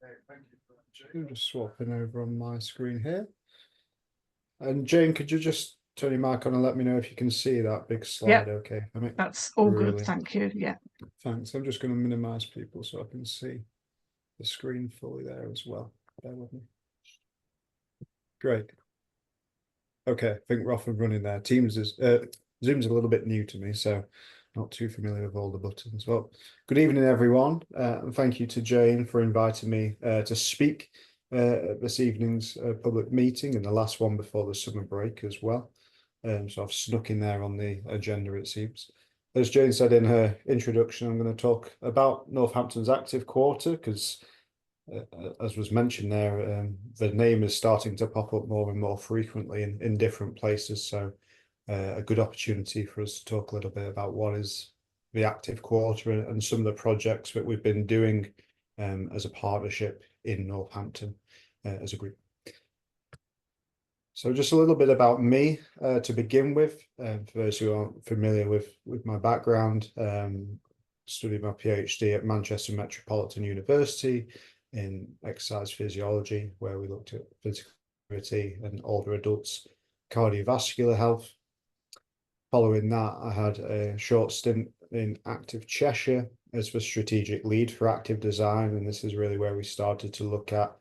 I'm just swapping over on my screen here. And Jane, could you just turn your mic on and let me know if you can see that big slide? Yep. Okay, That's all brilliant. good, thank you. Yeah. Thanks. I'm just going to minimize people so I can see the screen fully there as well. Bear with me. Great. Okay, I think we're off and running there. Zoom's a little bit new to me, so not too familiar with all the buttons. Well, good evening, everyone. And thank you to Jane for inviting me to speak at this evening's public meeting and the last one before the summer break as well. So I've snuck in there on the agenda, it seems. As Jane said in her introduction, I'm going to talk about Northampton's active quarter because as was mentioned there, the name is starting to pop up more and more frequently in different places. So a good opportunity for us to talk a little bit about what is the active quarter and some of the projects that we've been doing as a partnership in Northampton as a group. So just a little bit about me to begin with, for those who aren't familiar with my background. Studied my PhD at Manchester Metropolitan University in exercise physiology, where we looked at physical activity and older adults' cardiovascular health. Following that, I had a short stint in Active Cheshire as the strategic lead for active design, and this is really where we started to look at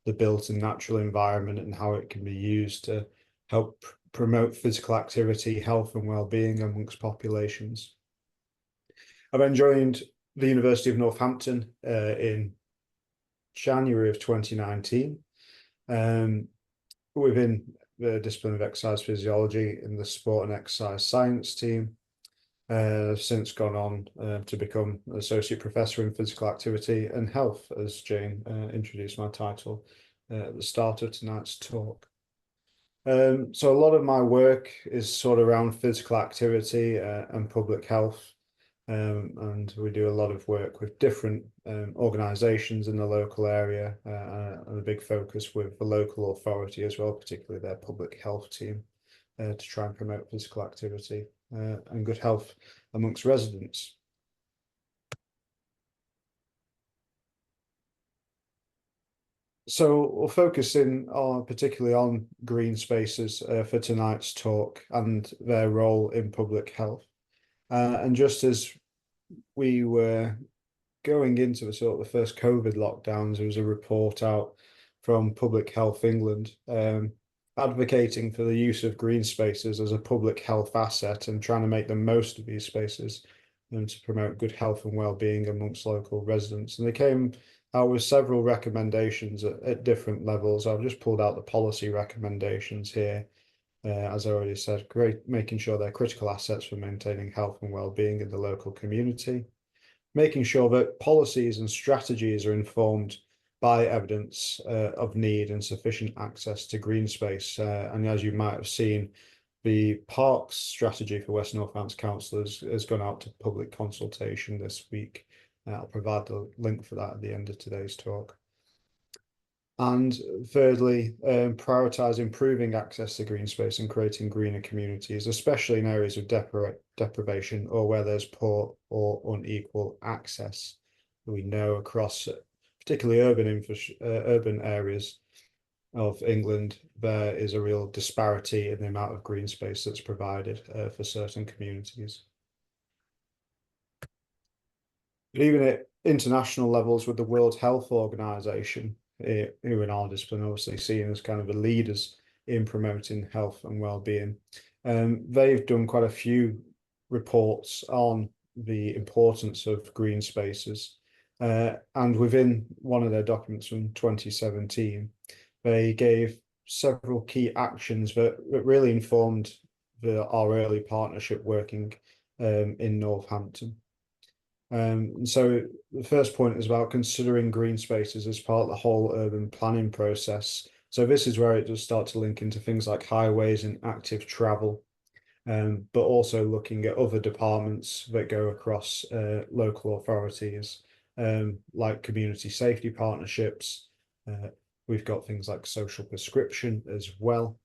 the built and natural environment and how it can be used to help promote physical activity, health and well-being amongst populations. I then joined the University of Northampton in January of 2019 within the discipline of exercise physiology in the sport and exercise science team. I've since gone on to become an associate professor in physical activity and health, as Jane introduced my title at the start of tonight's talk. So a lot of my work is sort of around physical activity and public health. And we do a lot of work with different organisations in the local area and a big focus with the local authority as well, particularly their public health team, to try and promote physical activity and good health amongst residents. So we'll focus in on particularly on green spaces for tonight's talk and their role in public health. And just as we were going into the sort of the first COVID lockdowns, there was a report out from Public Health England advocating for the use of green spaces as a public health asset and trying to make the most of these spaces to promote good health and well-being amongst local residents. And they came out with several recommendations at different levels. I've just pulled out the policy recommendations here. As I already said, making sure they're critical assets for maintaining health and well-being in the local community, making sure that policies and strategies are informed by evidence of need and sufficient access to green space. And as you might have seen, the parks strategy for West Northampton Council has gone out to public consultation this week. I'll provide the link for that at the end of today's talk. And thirdly, prioritise improving access to green space and creating greener communities, especially in areas of deprivation or where there's poor or unequal access. We know across particularly urban areas of England, there is a real disparity in the amount of green space that's provided for certain communities. But even at international levels with the World Health Organization, who in our discipline obviously seen as kind of the leaders in promoting health and well-being, they've done quite a few reports on the importance of green spaces. And within one of their documents from 2017, they gave several key actions that really informed our early partnership working in Northampton. And so the first point is about considering green spaces as part of the whole urban planning process. So this is where it does start to link into things like highways and active travel, but also looking at other departments that go across local authorities, like community safety partnerships. We've got things like social prescription as well,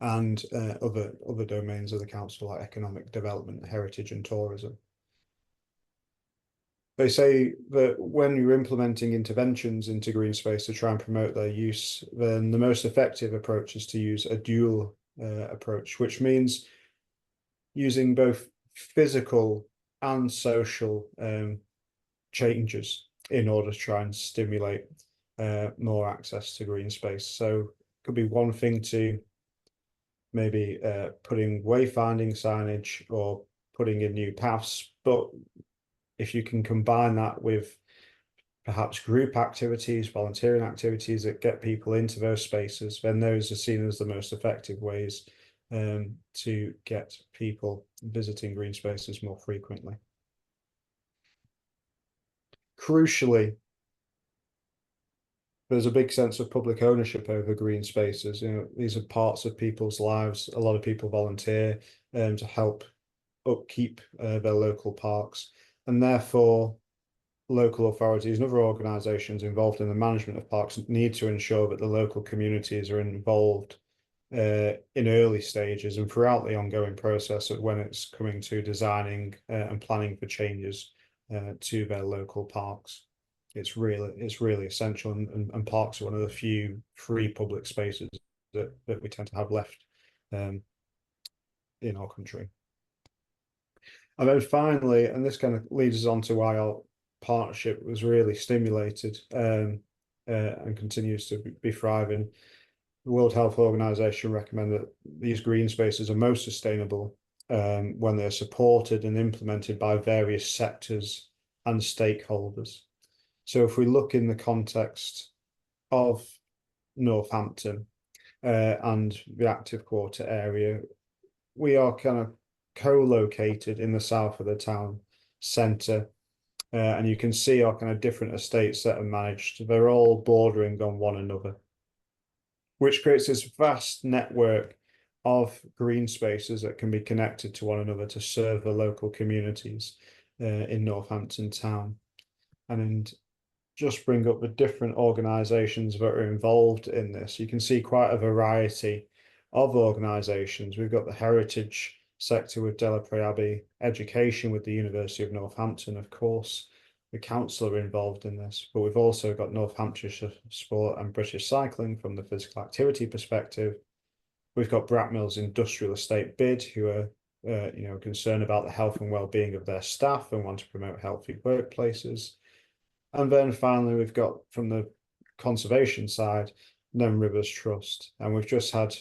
and other domains of the council like economic development, heritage and tourism. they say that when you're implementing interventions into green space to try and promote their use, then the most effective approach is to use a dual approach, which means using both physical and social changes in order to try and stimulate more access to green space. So it could be one thing to maybe putting wayfinding signage or putting in new paths, but if you can combine that with perhaps group activities, volunteering activities that get people into those spaces, then those are seen as the most effective ways to get people visiting green spaces more frequently. Crucially, there's a big sense of public ownership over green spaces. These are parts of people's lives. A lot of people volunteer to help upkeep their local parks, and therefore local authorities and other organisations involved in the management of parks need to ensure that the local communities are involved in early stages and throughout the ongoing process of when it's coming to designing and planning for changes to their local parks. It's really essential, and parks are one of the few free public spaces that we tend to have left in our country. And then finally, and this kind of leads us on to why our partnership was really stimulated and continues to be thriving. The World Health Organization recommend that these green spaces are most sustainable when they're supported and implemented by various sectors and stakeholders. So if we look in the context of Northampton and the active quarter area, we are kind of co-located in the south of the town centre, and you can see our kind of different estates that are managed. They're all bordering on one another, which creates this vast network of green spaces that can be connected to one another to serve the local communities in Northampton town. And just bring up the different organisations that are involved in this. You can see quite a variety of organisations. We've got the heritage sector with Delapre Abbey, education with the University of Northampton, of course. The council are involved in this, but we've also got Northamptonshire Sport and British Cycling from the physical activity perspective. We've got Brackmill's Industrial Estate Bid, who are concerned about the health and well-being of their staff and want to promote healthy workplaces. And then finally, we've got from the conservation side, Nem Rivers Trust. And we've just had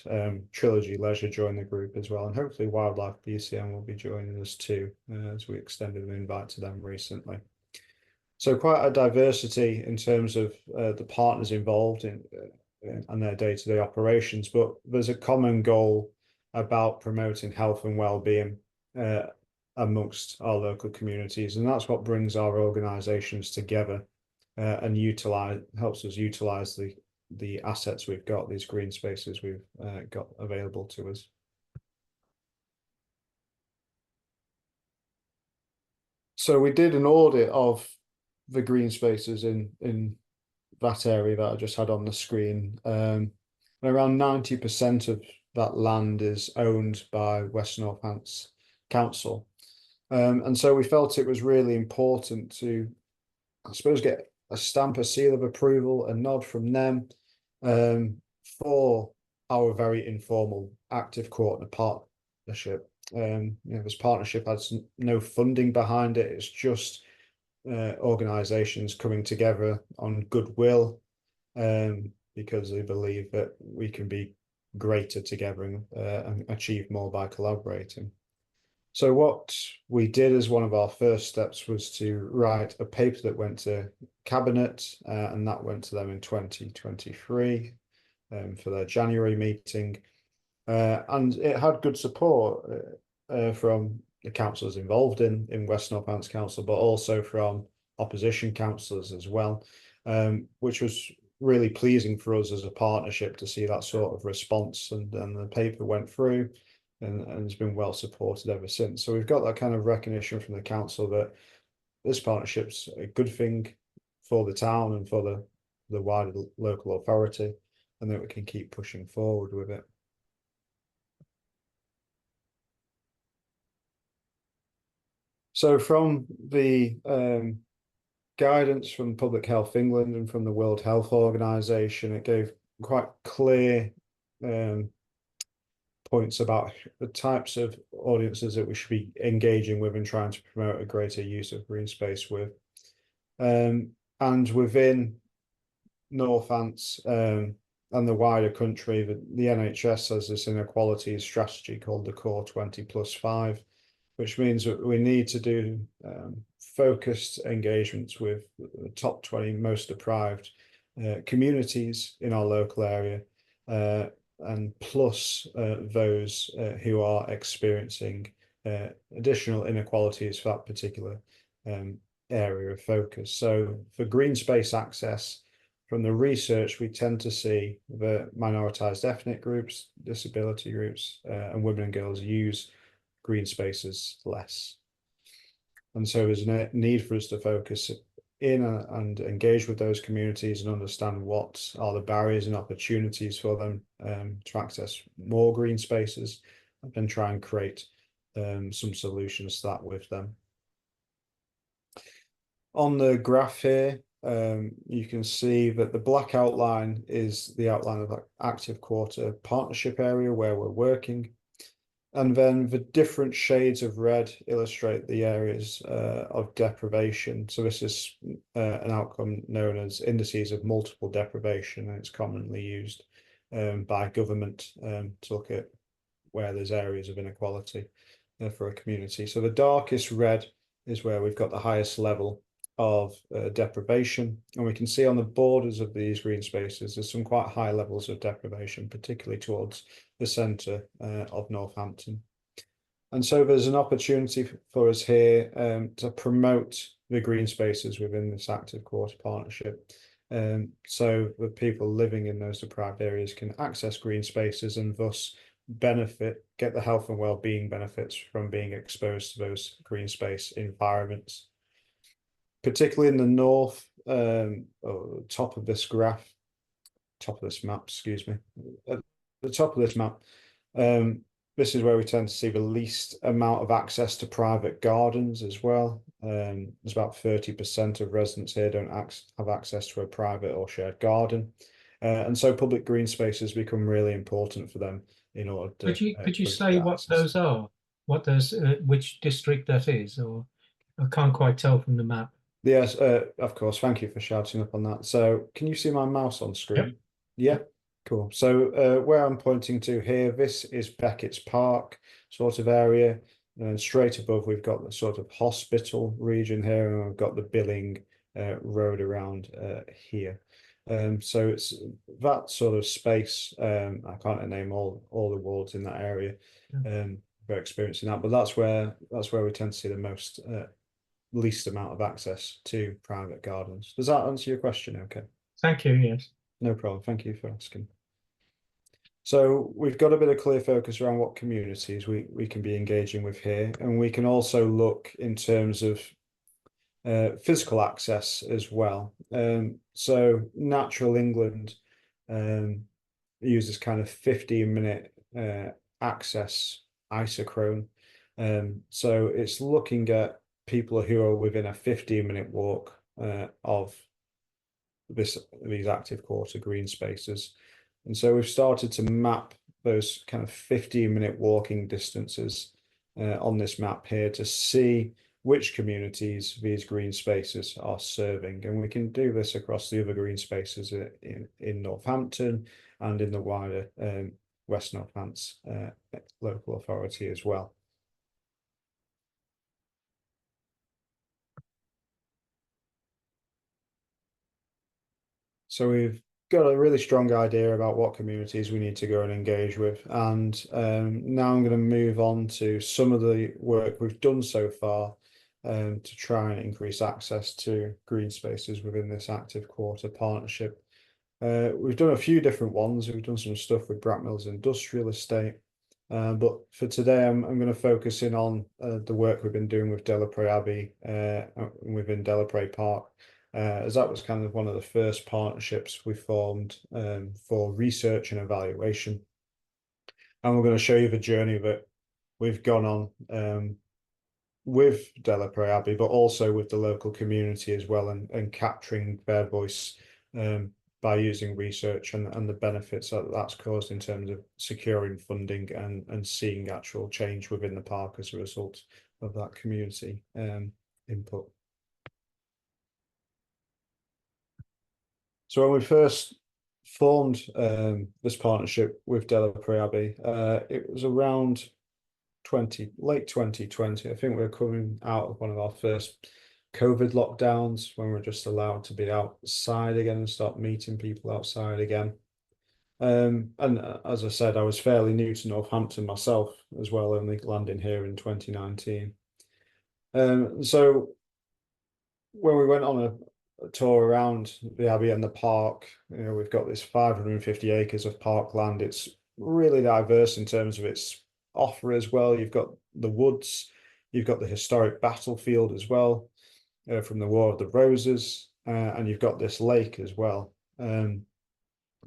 Trilogy Leisure join the group as well. And hopefully Wildlife BCM will be joining us too, as we extended an invite to them recently. So quite a diversity in terms of the partners involved in and their day-to-day operations. But there's a common goal about promoting health and well-being amongst our local communities, and that's what brings our organisations together and helps us utilise the assets we've got, these green spaces we've got available to us. So we did an audit of the green spaces in that area that I just had on the screen. And around 90% of that land is owned by West Northants Council. And so we felt it was really important to, I suppose, get a stamp, a seal of approval, a nod from them for our very informal active quarter partnership. This partnership has no funding behind it. It's just organisations coming together on goodwill because they believe that we can be greater together and achieve more by collaborating. So what we did as one of our first steps was to write a paper that went to Cabinet, and that went to them in 2023 for their January meeting. And it had good support from the councillors involved in West Northants Council, but also from opposition councillors as well, which was really pleasing for us as a partnership to see that sort of response. And the paper went through and has been well supported ever since. So we've got that kind of recognition from the council that this partnership's a good thing for the town and for the wider local authority, and that we can keep pushing forward with it. So from the guidance from Public Health England and from the World Health Organization. It gave quite clear points about the types of audiences that we should be engaging with and trying to promote a greater use of green space with. And within Northants and the wider country, the NHS has this inequalities strategy called the Core 20+5, which means that we need to do focused engagements with the top 20 most deprived communities in our local area, and plus those who are experiencing additional inequalities for that particular area of focus. So for green space access, from the research, we tend to see that minoritized ethnic groups, disability groups, and women and girls use green spaces less. And so there's a need for us to focus in and engage with those communities and understand what are the barriers and opportunities for them to access more green spaces, and then try and create some solutions to that with them. On the graph here, you can see that the black outline is the outline of the active quarter partnership area where we're working. And then the different shades of red illustrate the areas of deprivation. So this is an outcome known as indices of multiple deprivation, and it's commonly used by government to look at where there's areas of inequality for a community. So the darkest red is where we've got the highest level of deprivation, and we can see on the borders of these green spaces there's some quite high levels of deprivation, particularly towards the centre of Northampton. And so there's an opportunity for us here to promote the green spaces within this active quarter partnership, so that people living in those deprived areas can access green spaces and thus get the health and well-being benefits from being exposed to those green space environments. Particularly in the north, top of this map, excuse me, at the top of this map, this is where we tend to see the least amount of access to private gardens as well. There's about 30% of residents here don't have access to a private or shared garden. And so public green spaces become really important for them in order to... Could you say what those are? What those, which district that is? Or I can't quite tell from the map. Yes, of course. Thank you for shouting up on that. So can you see my mouse on screen? Yep. Yeah, cool. So where I'm pointing to here, this is Beckett's Park sort of area. And straight above, we've got the sort of hospital region here, and we've got the Billing road around here. So it's that sort of space. I can't name all the wards in that area. We're experiencing that, but that's where we tend to see the most least amount of access to private gardens. Does that answer your question? Okay. Thank you. Yes. No problem. Thank you for asking. So we've got a bit of clear focus around what communities we can be engaging with here, and we can also look in terms of physical access as well. So Natural England uses kind of 15-minute access isochrone. So it's looking at people who are within a 15-minute walk of these active quarter green spaces. And so we've started to map those kind of 15-minute walking distances on this map here to see which communities these green spaces are serving. And we can do this across the other green spaces in Northampton and in the wider West Northants local authority as well. So we've got a really strong idea about what communities we need to go and engage with. And now I'm going to move on to some of the work we've done so far to try and increase access to green spaces within this active quarter partnership. We've done a few different ones. We've done some stuff with Brackmills Industrial Estate. But for today, I'm going to focus in on the work we've been doing with Delapre Abbey within Delapre Park. As that was kind of one of the first partnerships we formed for research and evaluation. And we're going to show you the journey that we've gone on with Delapre Abbey, but also with the local community as well, and capturing their voice by using research and the benefits that that's caused in terms of securing funding and seeing actual change within the park as a result of that community input. So when we first formed this partnership with Delapre Abbey, it was around late 2020. I think we were coming out of one of our first COVID lockdowns when we were just allowed to be outside again and start meeting people outside again. And as I said, I was fairly new to Northampton myself as well, only landing here in 2019. So when we went on a tour around the Abbey and the park, we've got this 550 acres of parkland. It's really diverse in terms of its offer as well. You've got the woods, you've got the historic battlefield as well, from the War of the Roses, and you've got this lake as well,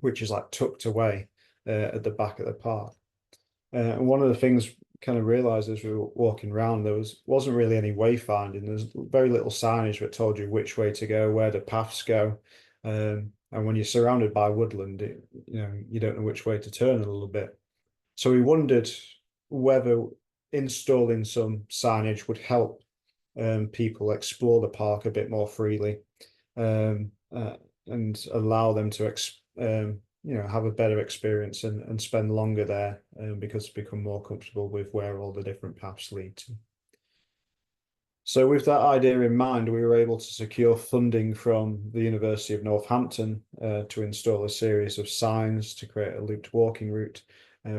which is like tucked away at the back of the park. And one of the things kind of realized as we were walking around, wasn't really any wayfinding. There's very little signage that told you which way to go, where the paths go. And when you're surrounded by woodland, you don't know which way to turn a little bit. So we wondered whether installing some signage would help people explore the park a bit more freely, and allow them to have a better experience and spend longer there, because become more comfortable with where all the different paths lead to. So with that idea in mind, we were able to secure funding from the University of Northampton to install a series of signs to create a looped walking route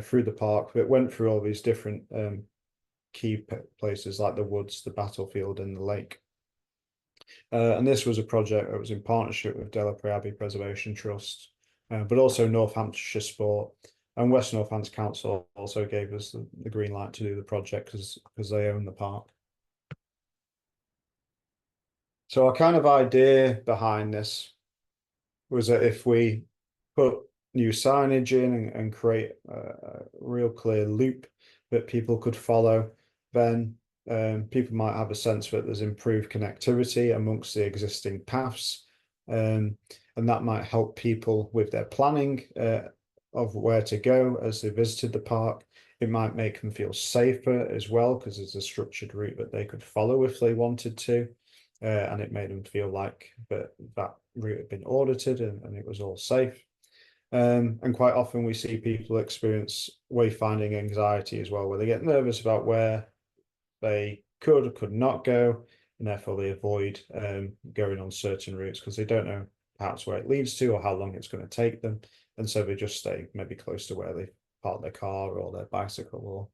through the park that went through all these different key places like the woods, the battlefield, and the lake. And this was a project that was in partnership with Delapre Abbey Preservation Trust, but also Northamptonshire Sport, and West Northampton Council also gave us the green light to do the project because they own the park. So our kind of idea behind this was that if we put new signage in and create a real clear loop that people could follow, then people might have a sense that there's improved connectivity amongst the existing paths, and that might help people with their planning of where to go as they visited the park. It might make them feel safer as well because it's a structured route that they could follow if they wanted to, and it made them feel like that route had been audited and it was all safe. And quite often we see people experience wayfinding anxiety as well, where they get nervous about where they could or could not go, and therefore they avoid going on certain routes because they don't know perhaps where it leads to or how long it's going to take them. And so they just stay maybe close to where they park their car or their bicycle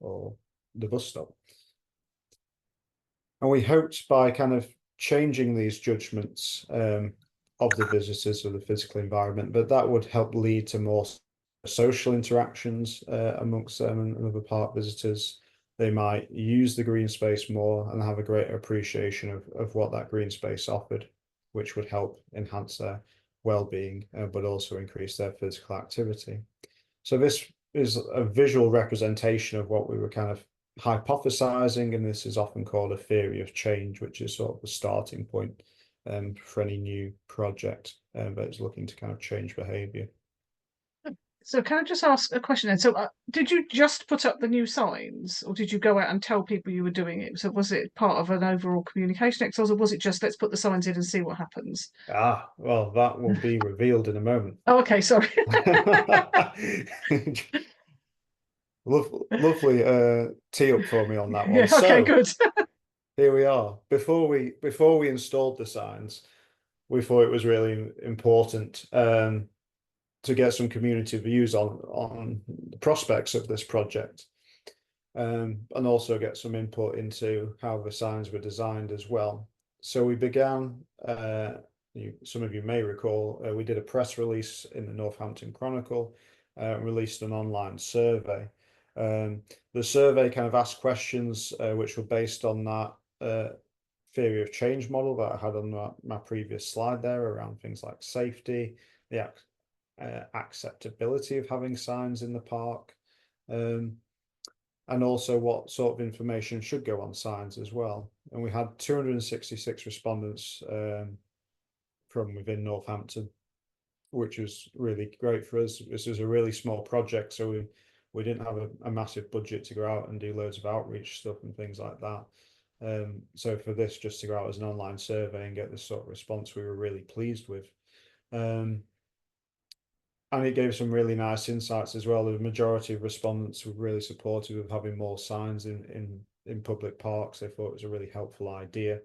or the bus stop. And we hoped by kind of changing these judgments of the visitors of the physical environment, that would help lead to more social interactions amongst them and other park visitors. They might use the green space more and have a greater appreciation of what that green space offered, which would help enhance their well-being, but also increase their physical activity. So this is a visual representation of what we were kind of hypothesizing, and this is often called a theory of change, which is sort of the starting point for any new project that is looking to kind of change behavior. So can I just ask a question then? So did you just put up the new signs, or did you go out and tell people you were doing it? So was it part of an overall communication exercise, or was it just let's put the signs in and see what happens? Well, that will be revealed in a moment. Oh, okay, sorry. Lovely tee up for me on that one. Yeah, okay, good. Here we are. Before we installed the signs, we thought it was really important to get some community views on the prospects of this project, and also get some input into how the signs were designed as well. So we began, some of you may recall, we did a press release in the Northampton Chronicle, released an online survey. The survey kind of asked questions which were based on that theory of change model that I had on my previous slide there, around things like safety, the acceptability of having signs in the park, and also what sort of information should go on signs as well. And we had 266 respondents from within Northampton, which was really great for us. This was a really small project, so we didn't have a massive budget to go out and do loads of outreach stuff and things like that. So for this just to go out as an online survey and get this sort of response, we were really pleased with. And it gave some really nice insights as well. The majority of respondents were really supportive of having more signs in public parks. They thought it was a really helpful idea.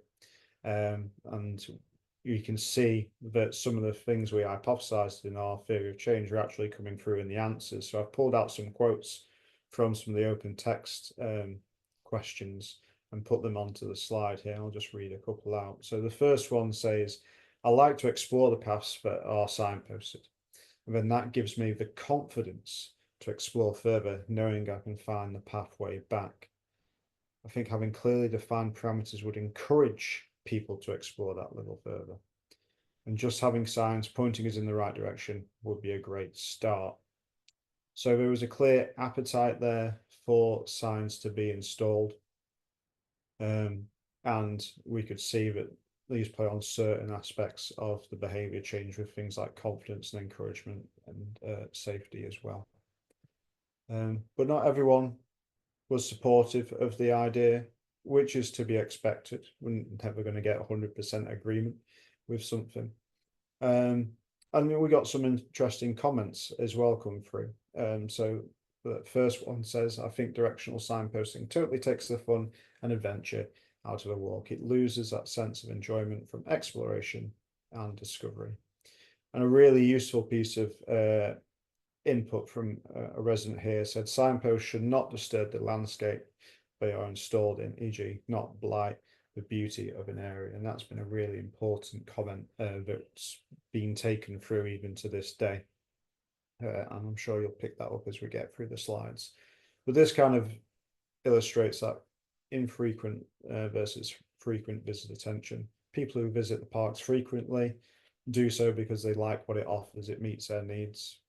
And you can see that some of the things we hypothesized in our theory of change are actually coming through in the answers. So I've pulled out some quotes from some of the open text questions and put them onto the slide here. I'll just read a couple out. So the first one says, I like to explore the paths that are signposted. And then that gives me the confidence to explore further, knowing I can find the pathway back. I think having clearly defined parameters would encourage people to explore that little further. And just having signs pointing us in the right direction would be a great start. So there was a clear appetite there for signs to be installed. And we could see that these play on certain aspects of the behaviour change with things like confidence and encouragement and safety as well. But not everyone was supportive of the idea, which is to be expected. We're never going to get 100% agreement with something. And we got some interesting comments as well come through. So the first one says, I think directional signposting totally takes the fun and adventure out of a walk. It loses that sense of enjoyment from exploration and discovery. And a really useful piece of input from a resident here said, signposts should not disturb the landscape they are installed in, e.g. not blight the beauty of an area. And that's been a really important comment that's been taken through even to this day. And I'm sure you'll pick that up as we get through the slides. But this kind of illustrates that infrequent versus frequent visitor attention. People who visit the parks frequently do so because they like what it offers, it meets their needs.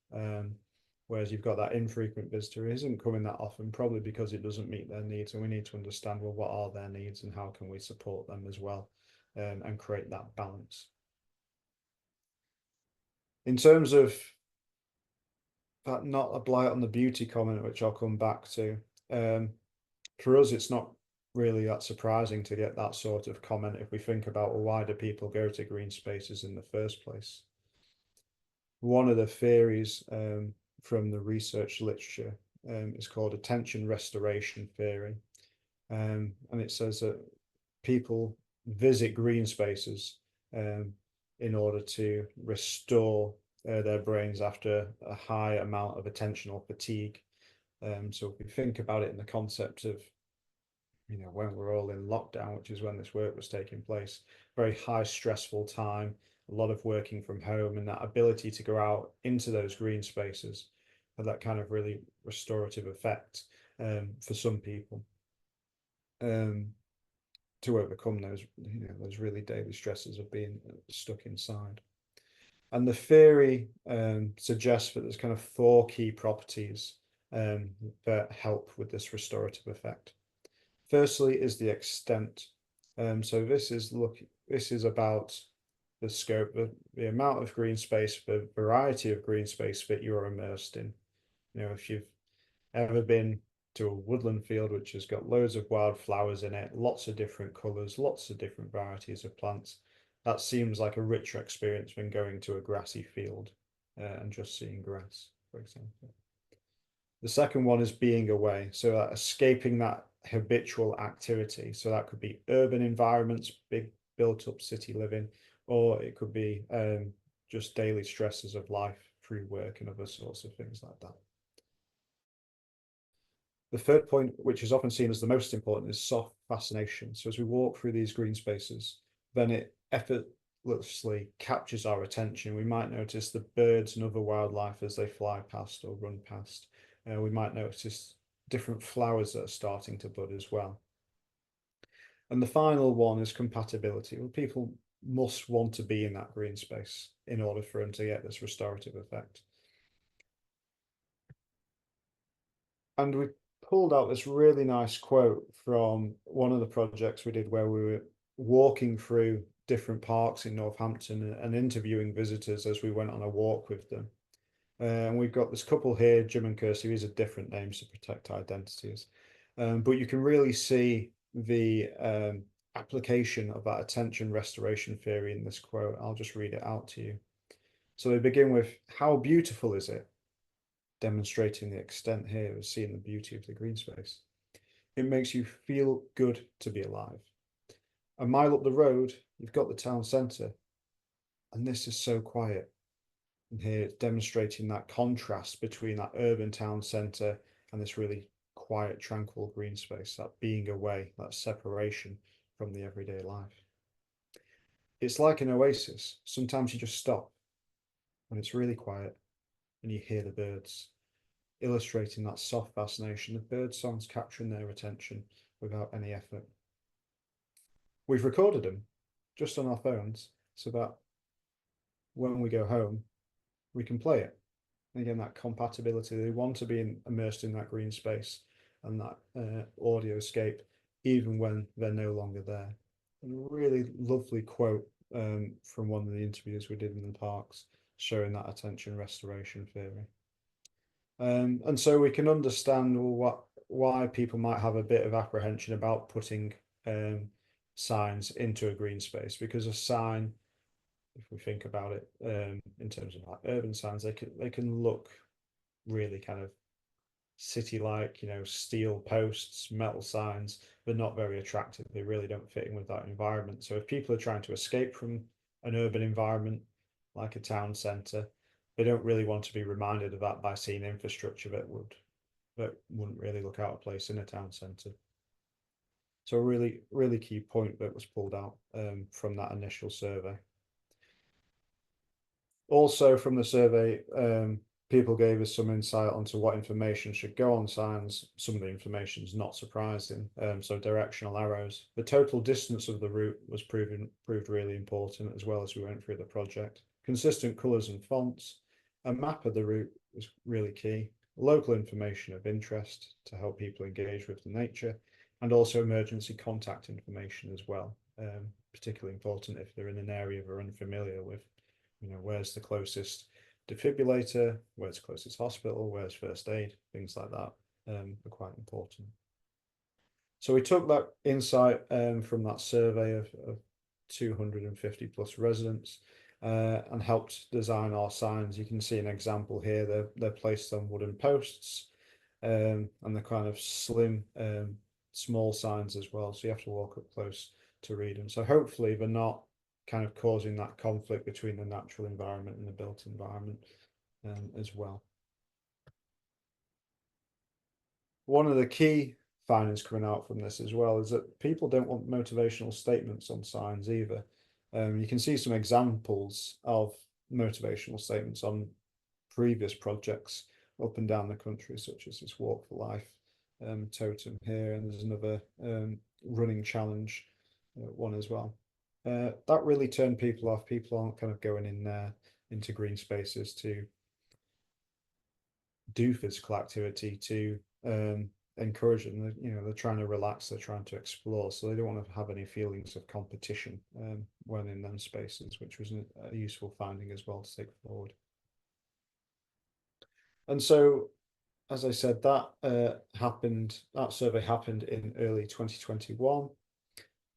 Whereas you've got that infrequent visitor who isn't coming that often, probably because it doesn't meet their needs, and we need to understand, well, what are their needs and how can we support them as well, and create that balance. In terms of that not a blight on the beauty comment, which I'll come back to, for us, it's not really that surprising to get that sort of comment if we think about, well, why do people go to green spaces in the first place? One of the theories from the research literature is called attention restoration theory. And it says that people visit green spaces in order to restore their brains after a high amount of attentional fatigue. So if we think about it in the concept of, when we're all in lockdown, which is when this work was taking place, very high stressful time, a lot of working from home, and that ability to go out into those green spaces have that kind of really restorative effect for some people to overcome those really daily stresses of being stuck inside. And the theory suggests that there's kind of 4 key properties that help with this restorative effect. Firstly is the extent. So this is about the scope, the amount of green space, the variety of green space that you're immersed in. If you've ever been to a woodland field which has got loads of wildflowers in it, lots of different colours, lots of different varieties of plants, that seems like a richer experience than going to a grassy field and just seeing grass, for example. The second one is being away, so escaping that habitual activity. So that could be urban environments, big built-up city living, or it could be just daily stresses of life through work and other sorts of things like that. The third point, which is often seen as the most important, is soft fascination. So as we walk through these green spaces, then it effortlessly captures our attention. We might notice the birds and other wildlife as they fly past or run past. We might notice different flowers that are starting to bud as well. And the final one is compatibility. Well, people must want to be in that green space in order for them to get this restorative effect. And we pulled out this really nice quote from one of the projects we did where we were walking through different parks in Northampton and interviewing visitors as we went on a walk with them. And we've got this couple here, Jim and Kirsty. These are different names to protect identities. But you can really see the application of that attention restoration theory in this quote. I'll just read it out to you. So they begin with, "How beautiful is it?" Demonstrating the extent here of seeing the beauty of the green space. "It makes you feel good to be alive. A mile up the road, you've got the town centre, and this is so quiet." And here it's demonstrating that contrast between that urban town centre and this really quiet, tranquil green space, that being away, that separation from the everyday life. "It's like an oasis. Sometimes you just stop when it's really quiet and you hear the birds," illustrating that soft fascination of bird songs capturing their attention without any effort. "We've recorded them just on our phones so that when we go home, we can play it." And again, that compatibility, they want to be immersed in that green space and that audioscape, even when they're no longer there. And a really lovely quote from one of the interviews we did in the parks, showing that attention restoration theory. And so we can understand why people might have a bit of apprehension about putting signs into a green space, because a sign, if we think about it in terms of like urban signs, they can look really kind of city-like, you know, steel posts, metal signs. They're not very attractive. They really don't fit in with that environment. So if people are trying to escape from an urban environment like a town centre, they don't really want to be reminded of that by seeing infrastructure that wouldn't really look out of place in a town centre. So a really key point that was pulled out from that initial survey. Also from the survey, people gave us some insight onto what information should go on signs. Some of the information is not surprising. So directional arrows. The total distance of the route was proved really important as well as we went through the project. Consistent colours and fonts. A map of the route was really key. Local information of interest to help people engage with the nature, and also emergency contact information as well. Particularly important if they're in an area they're unfamiliar with. You know, where's the closest defibrillator, where's the closest hospital, where's first aid, things like that are quite important. So we took that insight from that survey of 250 plus residents and helped design our signs. You can see an example here. They're placed on wooden posts and they're kind of slim, small signs as well. So you have to walk up close to read them. So hopefully they're not kind of causing that conflict between the natural environment and the built environment as well. One of the key findings coming out from this as well is that people don't want motivational statements on signs either. You can see some examples of motivational statements on previous projects up and down the country, such as this Walk for Life totem here, and there's another running challenge one as well. That really turned people off. People aren't kind of going in there into green spaces to do physical activity, to encourage them. You know, they're trying to relax, they're trying to explore, so they don't want to have any feelings of competition when in them spaces, which was a useful finding as well to take forward. And so, as I said, that survey happened in early 2021.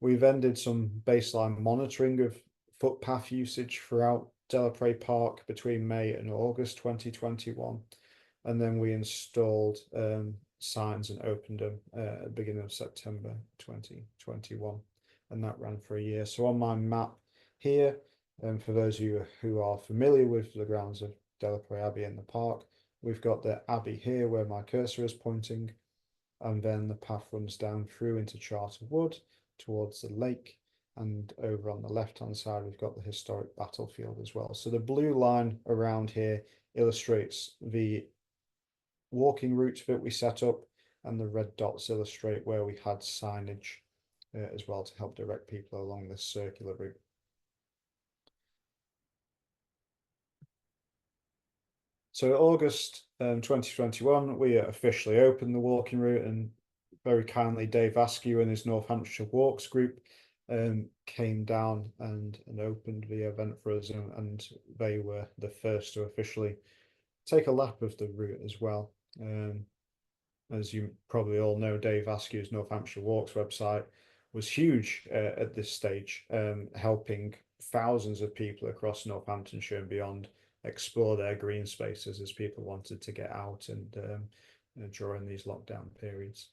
We've ended some baseline monitoring of footpath usage throughout Delapre Park between May and August 2021. And then we installed signs and opened them at the beginning of September 2021. And that ran for a year. So on my map here, for those of you who are familiar with the grounds of Delapre Abbey in the park, we've got the Abbey here where my cursor is pointing. And then the path runs down through into Charter Wood towards the lake, and over on the left hand side we've got the historic battlefield as well. So the blue line around here illustrates the walking route that we set up, and the red dots illustrate where we had signage as well to help direct people along this circular route. So August 2021, we officially opened the walking route, and very kindly Dave Askew and his Northamptonshire Walks group came down and opened the event for us, and they were the first to officially take a lap of the route as well. As you probably all know, Dave Askew's Northamptonshire Walks website was huge at this stage, helping thousands of people across Northamptonshire and beyond explore their green spaces as people wanted to get out and during these lockdown periods.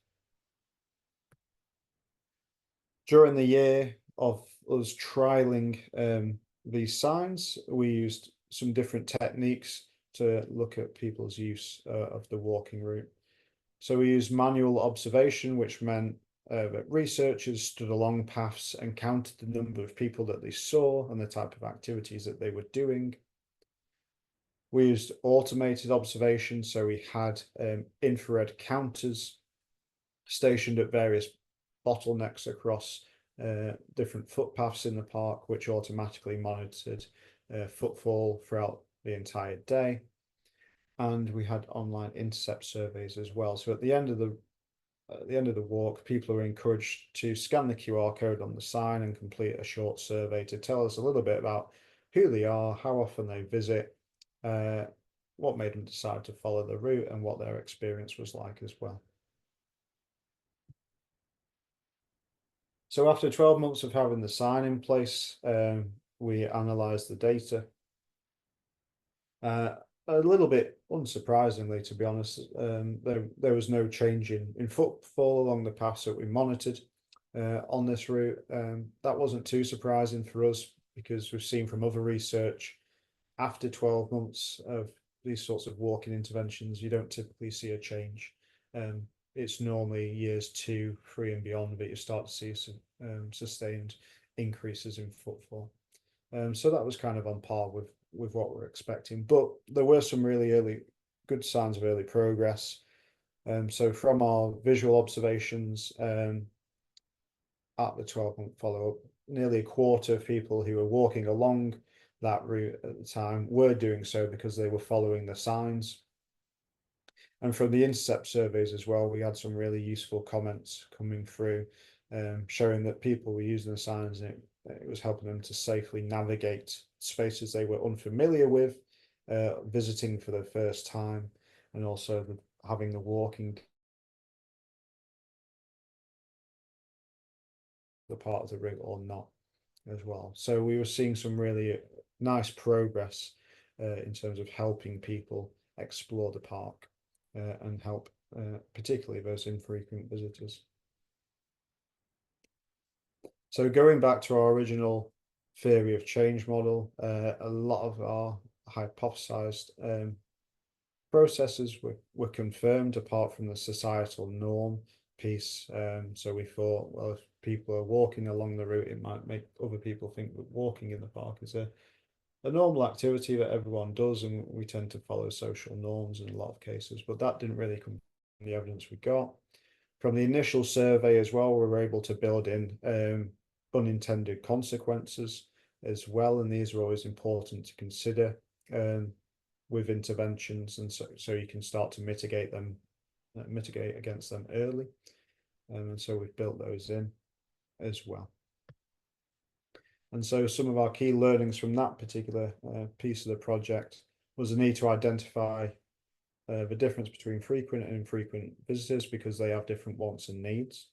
During the year of us trialing these signs, we used some different techniques to look at people's use of the walking route. So we used manual observation, which meant that researchers stood along paths and counted the number of people that they saw and the type of activities that they were doing. We used automated observation, so we had infrared counters stationed at various bottlenecks across different footpaths in the park, which automatically monitored footfall throughout the entire day. And we had online intercept surveys as well. So at the end of the walk, people are encouraged to scan the QR code on the sign and complete a short survey to tell us a little bit about who they are, how often they visit, what made them decide to follow the route, and what their experience was like as well. So after 12 months of having the sign in place, we analysed the data. A little bit unsurprisingly, to be honest, there was no change in footfall along the paths that we monitored on this route. That wasn't too surprising for us, because we've seen from other research, after 12 months of these sorts of walking interventions, you don't typically see a change. It's normally years 2, 3 and beyond that you start to see some sustained increases in footfall. So that was kind of on par with what we're expecting, but there were some really good signs of early progress. So from our visual observations at the 12-month follow-up, nearly a quarter of people who were walking along that route at the time were doing so because they were following the signs. And from the intercept surveys as well, we had some really useful comments coming through, showing that people were using the signs and it was helping them to safely navigate spaces they were unfamiliar with, visiting for the first time, and also having the walking the part of the route or not as well. So we were seeing some really nice progress in terms of helping people explore the park and help particularly those infrequent visitors. So going back to our original theory of change model, a lot of our hypothesized processes were confirmed apart from the societal norm piece. So we thought, well, if people are walking along the route, it might make other people think that walking in the park is a normal activity that everyone does, and we tend to follow social norms in a lot of cases, but that didn't really come from the evidence we got. From the initial survey as well, we were able to build in unintended consequences as well, and these are always important to consider with interventions, and so you can start to mitigate against them early, and so we've built those in as well. And so some of our key learnings from that particular piece of the project was the need to identify the difference between frequent and infrequent visitors, because they have different wants and needs.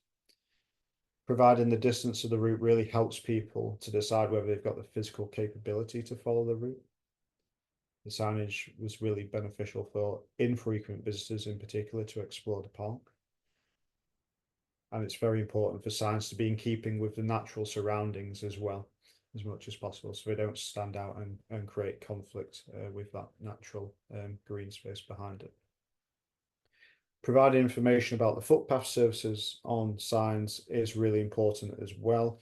Providing the distance of the route really helps people to decide whether they've got the physical capability to follow the route. The signage was really beneficial for infrequent visitors in particular to explore the park. And it's very important for signs to be in keeping with the natural surroundings as well, as much as possible, so they don't stand out and create conflict with that natural green space behind it. Providing information about the footpath services on signs is really important as well,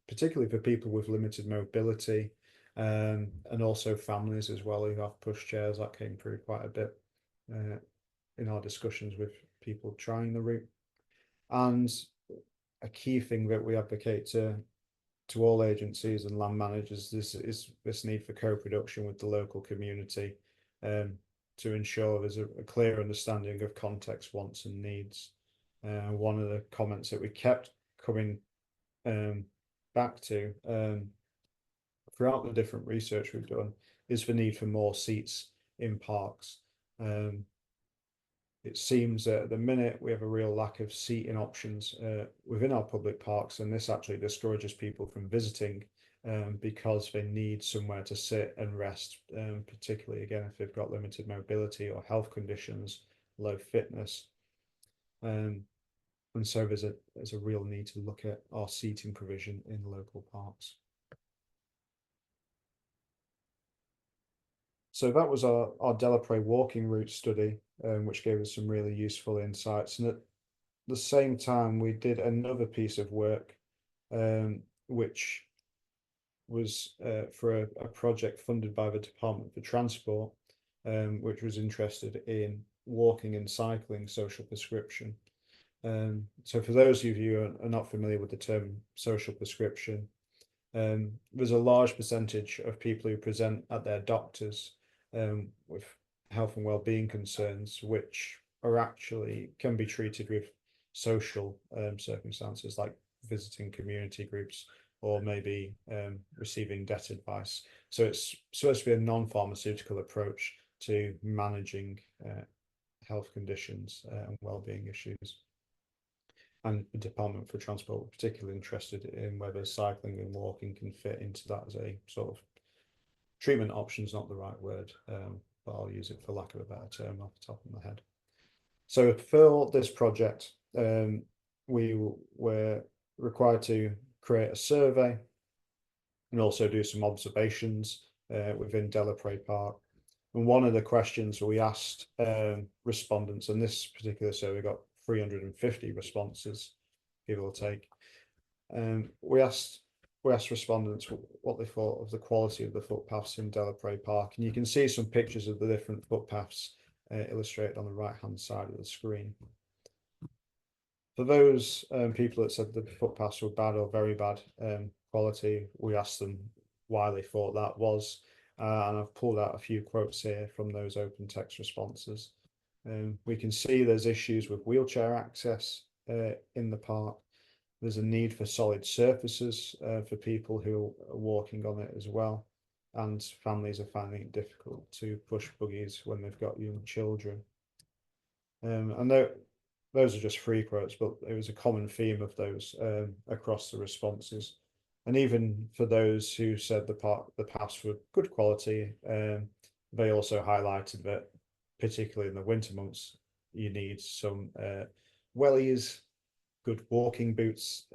particularly for people with limited mobility, and also families as well who have pushchairs. That came through quite a bit in our discussions with people trying the route. And a key thing that we advocate to all agencies and land managers is this need for co-production with the local community, to ensure there's a clear understanding of context, wants and needs. One of the comments that we kept coming back to throughout the different research we've done is the need for more seats in parks. It seems that at the minute we have a real lack of seating options within our public parks, and this actually discourages people from visiting because they need somewhere to sit and rest, particularly again if they've got limited mobility or health conditions, low fitness. And so there's a real need to look at our seating provision in local parks. So that was our Delapre walking route study, which gave us some really useful insights. And at the same time, we did another piece of work, which was for a project funded by the Department for Transport, which was interested in walking and cycling social prescription. So for those of you who are not familiar with the term social prescription, there's a large percentage of people who present at their doctors with health and well-being concerns, which are actually can be treated with social circumstances like visiting community groups or maybe receiving debt advice. So it's supposed to be a non-pharmaceutical approach to managing health conditions and well-being issues. And the Department for Transport were particularly interested in whether cycling and walking can fit into that as a sort of treatment option. Is not the right word, but I'll use it for lack of a better term off the top of my head. So for this project, we were required to create a survey and also do some observations within Delapre Park. And one of the questions we asked respondents, and this particular survey got 350 responses, give or take. We asked respondents what they thought of the quality of the footpaths in Delapre Park, and you can see some pictures of the different footpaths illustrated on the right-hand side of the screen. For those people that said the footpaths were bad or very bad quality, we asked them why they thought that was, and I've pulled out a few quotes here from those open text responses. We can see there's issues with wheelchair access in the park. There's a need for solid surfaces for people who are walking on it as well. And families are finding it difficult to push buggies when they've got young children. And those are just three quotes, but it was a common theme of those across the responses. And even for those who said the paths were good quality, they also highlighted that particularly in the winter months, you need some wellies, good walking boots,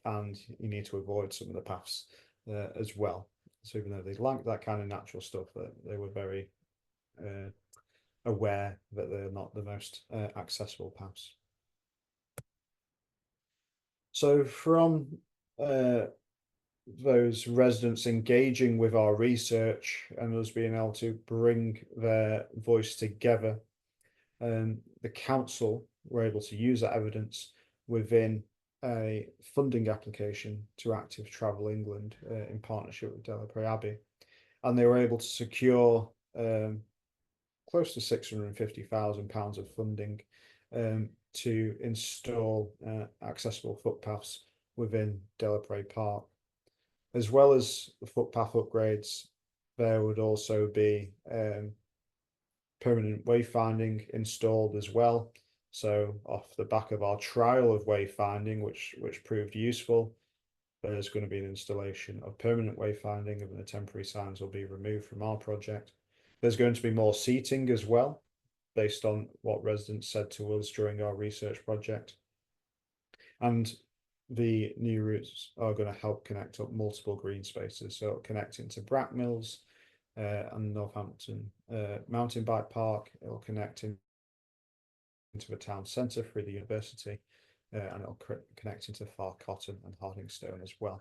and you need to avoid some of the paths as well. So even though they like that kind of natural stuff, they were very aware that they're not the most accessible paths. So from those residents engaging with our research and us being able to bring their voice together, the council were able to use that evidence within a funding application to Active Travel England in partnership with Delapre Abbey, and they were able to secure close to £650,000 of funding to install accessible footpaths within Delapre Park. As well as the footpath upgrades, there would also be permanent wayfinding installed as well. So off the back of our trial of wayfinding, which proved useful, there's going to be an installation of permanent wayfinding, and the temporary signs will be removed from our project. There's going to be more seating as well, based on what residents said to us during our research project. And the new routes are going to help connect up multiple green spaces. So it'll connect into Brackmills and Northampton Mountain Bike Park. It'll connect into the town centre through the university, and it'll connect into Far Cotton and Hardingstone as well.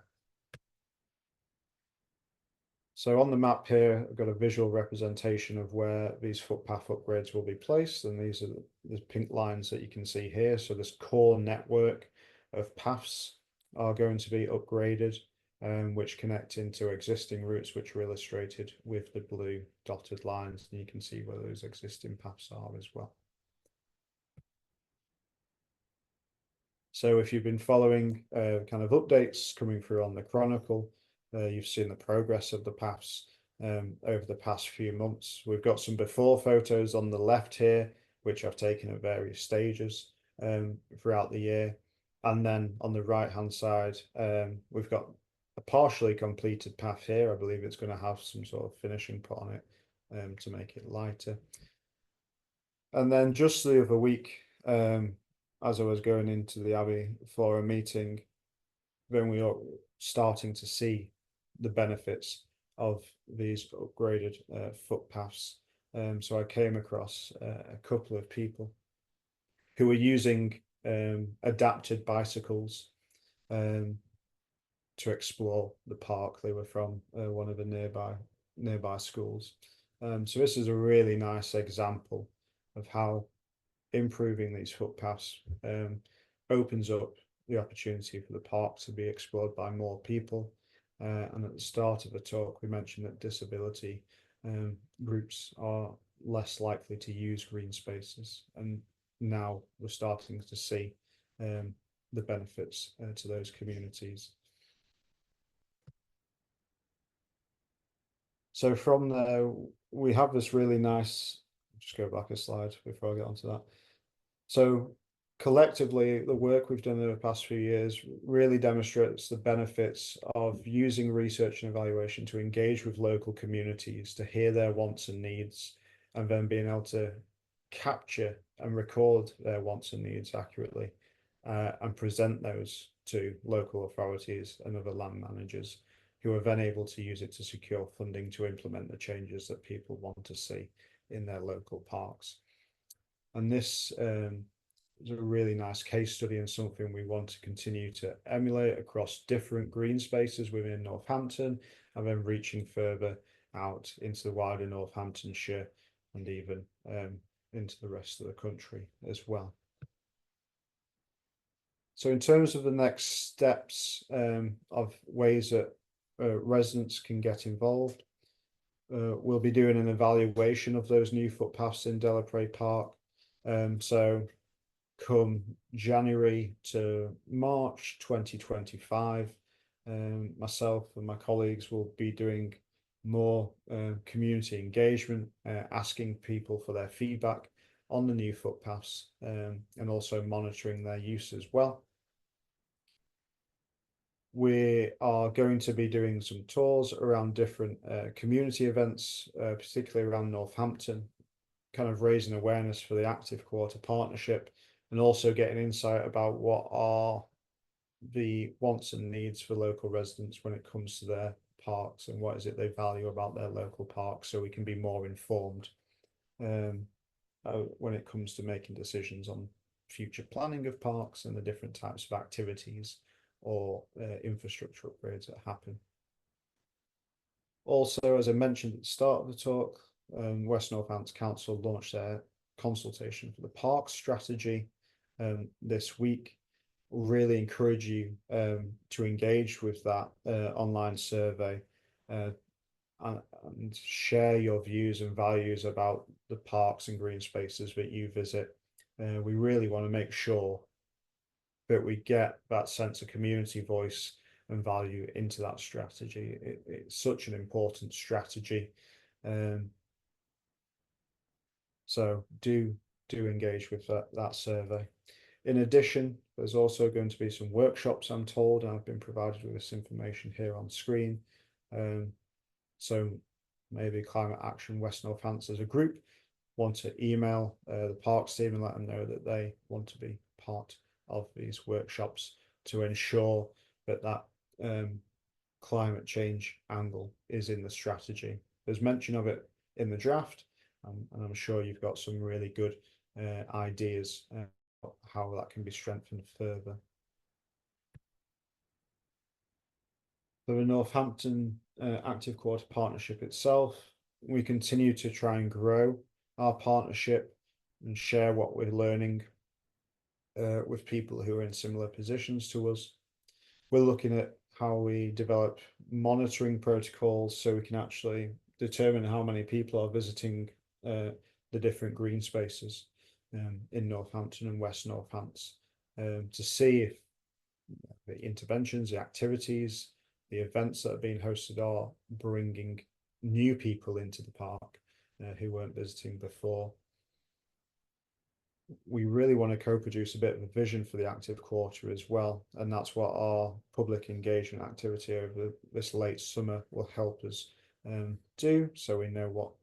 So on the map here, I've got a visual representation of where these footpath upgrades will be placed, and these are the pink lines that you can see here. So this core network of paths are going to be upgraded, which connect into existing routes, which are illustrated with the blue dotted lines, and you can see where those existing paths are as well. So if you've been following kind of updates coming through on the Chronicle, you've seen the progress of the paths over the past few months. We've got some before photos on the left here, which I've taken at various stages throughout the year. And then on the right hand side, we've got a partially completed path here. I believe it's going to have some sort of finishing put on it to make it lighter. And then just the other week, as I was going into the Abbey for a meeting, then we are starting to see the benefits of these upgraded footpaths. So I came across a couple of people who were using adapted bicycles to explore the park. They were from one of the nearby schools. So this is a really nice example of how improving these footpaths opens up the opportunity for the park to be explored by more people. And at the start of the talk, we mentioned that disability groups are less likely to use green spaces, and now we're starting to see the benefits to those communities. So from there, we have this really nice, just go back a slide before I get onto that. So collectively, the work we've done in the past few years really demonstrates the benefits of using research and evaluation to engage with local communities, to hear their wants and needs, and then being able to capture and record their wants and needs accurately and present those to local authorities and other land managers, who are then able to use it to secure funding to implement the changes that people want to see in their local parks. And this is a really nice case study and something we want to continue to emulate across different green spaces within Northampton, and then reaching further out into the wider Northamptonshire and even into the rest of the country as well. So in terms of the next steps of ways that residents can get involved, we'll be doing an evaluation of those new footpaths in Delapre Park. So come January to March 2025, myself and my colleagues will be doing more community engagement, asking people for their feedback on the new footpaths, and also monitoring their use as well. We are going to be doing some tours around different community events, particularly around Northampton, kind of raising awareness for the Active Quarter Partnership, and also getting insight about what are the wants and needs for local residents when it comes to their parks, and what is it they value about their local parks, so we can be more informed when it comes to making decisions on future planning of parks and the different types of activities or infrastructure upgrades that happen. Also, as I mentioned at the start of the talk, West Northampton Council launched their consultation for the park strategy this week. Really encourage you to engage with that online survey and share your views and values about the parks and green spaces that you visit. We really want to make sure that we get that sense of community voice and value into that strategy. It's such an important strategy. So do engage with that survey. In addition, there's also going to be some workshops, I'm told, and I've been provided with this information here on screen. So maybe Climate Action West Northampton as a group want to email the parks team and let them know that they want to be part of these workshops to ensure that climate change angle is in the strategy. There's mention of it in the draft, and I'm sure you've got some really good ideas how that can be strengthened further. For the Northampton Active Quarter Partnership itself, we continue to try and grow our partnership and share what we're learning with people who are in similar positions to us. We're looking at how we develop monitoring protocols so we can actually determine how many people are visiting the different green spaces in Northampton and West Northants, to see if the interventions, the activities, the events that are being hosted are bringing new people into the park who weren't visiting before. We really want to co-produce a bit of a vision for the active quarter as well, and that's what our public engagement activity over this late summer will help us do, so we know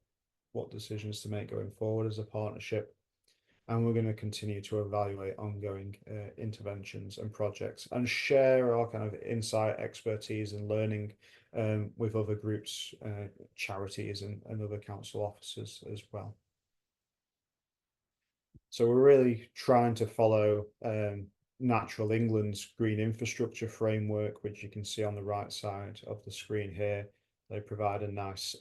what decisions to make going forward as a partnership. And we're going to continue to evaluate ongoing interventions and projects and share our kind of insight, expertise and learning with other groups, charities and other council officers as well. So we're really trying to follow Natural England's green infrastructure framework, which you can see on the right side of the screen here. They provide a nice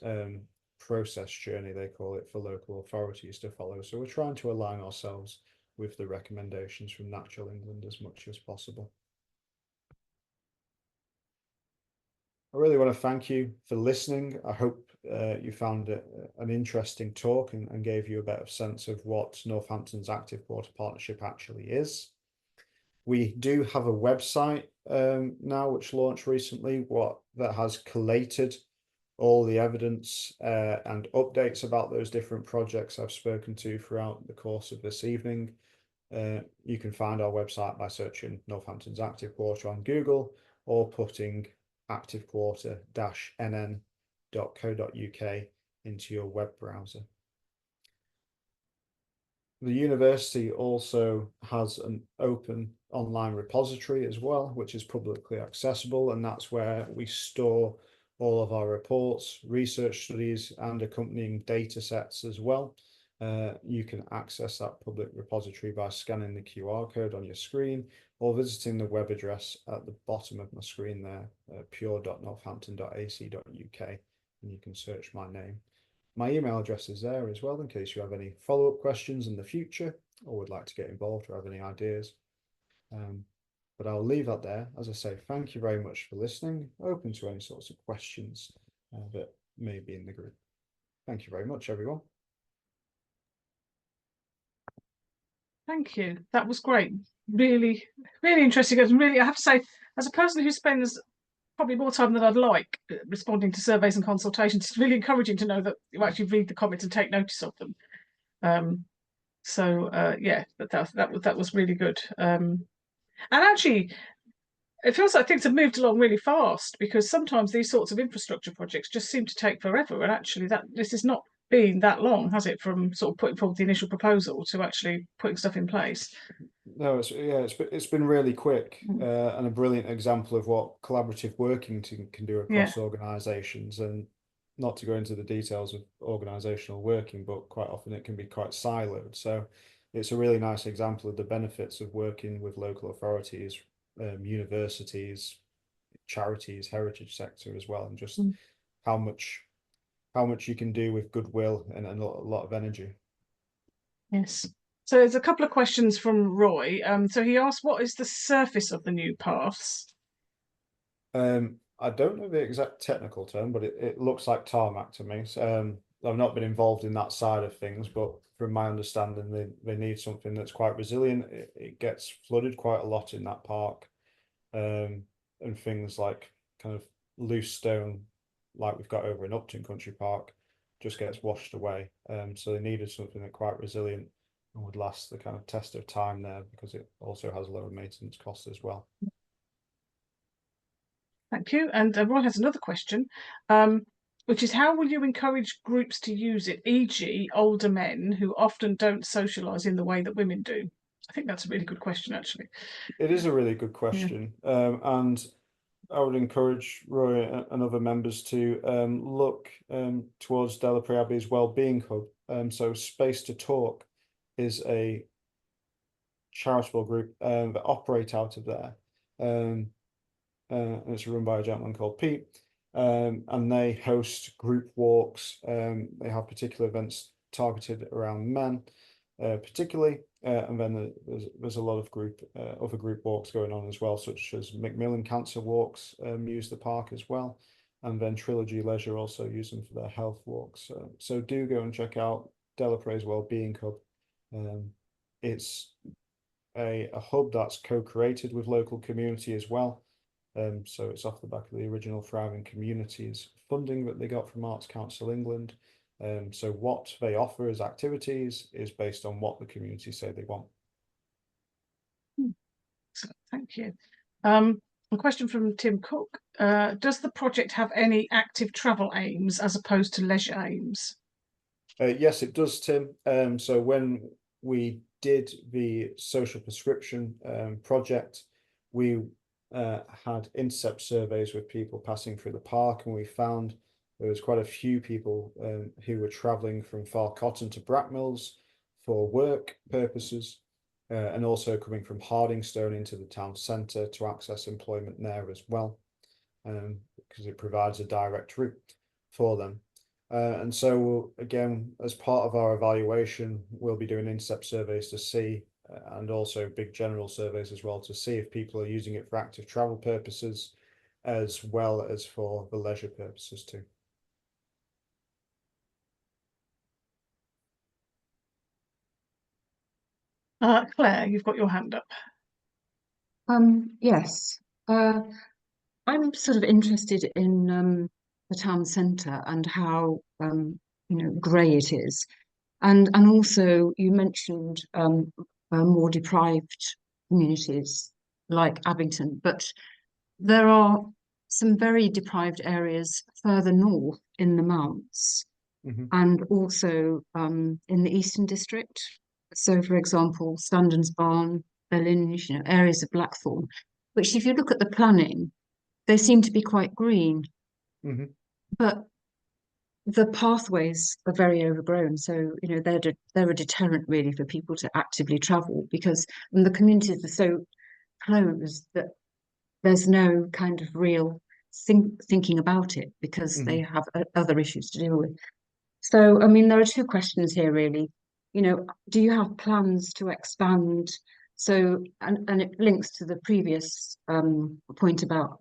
process journey, they call it, for local authorities to follow. So we're trying to align ourselves with the recommendations from Natural England as much as possible. I really want to thank you for listening. I hope you found it an interesting talk and gave you a better sense of what Northampton's Active Quarter Partnership actually is. We do have a website now, which launched recently, that has collated all the evidence and updates about those different projects I've spoken to throughout the course of this evening. You can find our website by searching Northampton's Active Quarter on Google or putting activequarter-nn.co.uk into your web browser. The university also has an open online repository as well, which is publicly accessible, and that's where we store all of our reports, research studies and accompanying data sets as well. You can access that public repository by scanning the QR code on your screen or visiting the web address at the bottom of my screen there, pure.northampton.ac.uk, and you can search my name. My email address is there as well in case you have any follow-up questions in the future or would like to get involved or have any ideas. But I'll leave that there. As I say, thank you very much for listening. Open to any sorts of questions that may be in the group. Thank you very much, everyone. Thank you. That was great. Really, really interesting. And really, I have to say, as a person who spends probably more time than I'd like responding to surveys and consultations, it's really encouraging to know that you actually read the comments and take notice of them. Yeah, that was really good. And actually, it feels like things have moved along really fast, because sometimes these sorts of infrastructure projects just seem to take forever. And actually, this has not been that long, has it, from sort of putting forward the initial proposal to actually putting stuff in place? No, it's been really quick, and a brilliant example of what collaborative working can do across organisations. And not to go into the details of organisational working, but quite often it can be quite siloed. So it's a really nice example of the benefits of working with local authorities, universities, charities, heritage sector as well, and just how much you can do with goodwill and a lot of energy. Yes. So there's a couple of questions from Roy. So he asked, what is the surface of the new paths? I don't know the exact technical term, but it looks like tarmac to me. So, I've not been involved in that side of things, but from my understanding, they need something that's quite resilient. It gets flooded quite a lot in that park, and things like kind of loose stone, like we've got over in Upton Country Park, just gets washed away. So they needed something that quite resilient and would last the kind of test of time there, because it also has lower maintenance costs as well. Thank you. And Roy has another question, which is, how will you encourage groups to use it, e.g. older men who often don't socialise in the way that women do? I think that's a really good question, actually. It is a really good question. And I would encourage Roy and other members to look towards Delapre Abbey's Wellbeing Hub. So Space to Talk is a charitable group that operate out of there. And it's run by a gentleman called Pete. And they host group walks. They have particular events targeted around men. particularly, and then there's a lot of other group walks going on as well, such as Macmillan Cancer Walks use the park as well, and then Trilogy Leisure also use them for their health walks. So do go and check out Delapre's Wellbeing Hub. It's a hub that's co-created with local community as well. So it's off the back of the original Thriving Communities funding that they got from Arts Council England. So what they offer as activities is based on what the community say they want. So, thank you. A question from Tim Cook. Does the project have any active travel aims as opposed to leisure aims? Yes, it does, Tim. So when we did the social prescription project, we had intercept surveys with people passing through the park, and we found there was quite a few people who were travelling from Far Cotton to Brackmills for work purposes, and also coming from Hardingstone into the town centre to access employment there as well, because it provides a direct route for them. And so again, as part of our evaluation, we'll be doing intercept surveys to see, and also big general surveys as well, to see if people are using it for active travel purposes as well as for the leisure purposes too. Claire, you've got your hand up. Yes. I'm sort of interested in the town centre and how grey it is, and also you mentioned more deprived communities like Abington, but there are some very deprived areas further north in the Mounts, and also in the Eastern District. So, for example, Standon's Barn, Bellinge, areas of Blackthorn, which, if you look at the planning, they seem to be quite green, but the pathways are very overgrown. So, they're a deterrent really for people to actively travel, because the communities are so closed that there's no kind of real thinking about it, because they have other issues to deal with. So, I mean, there are two questions here really. Do you have plans to expand? So, and it links to the previous point about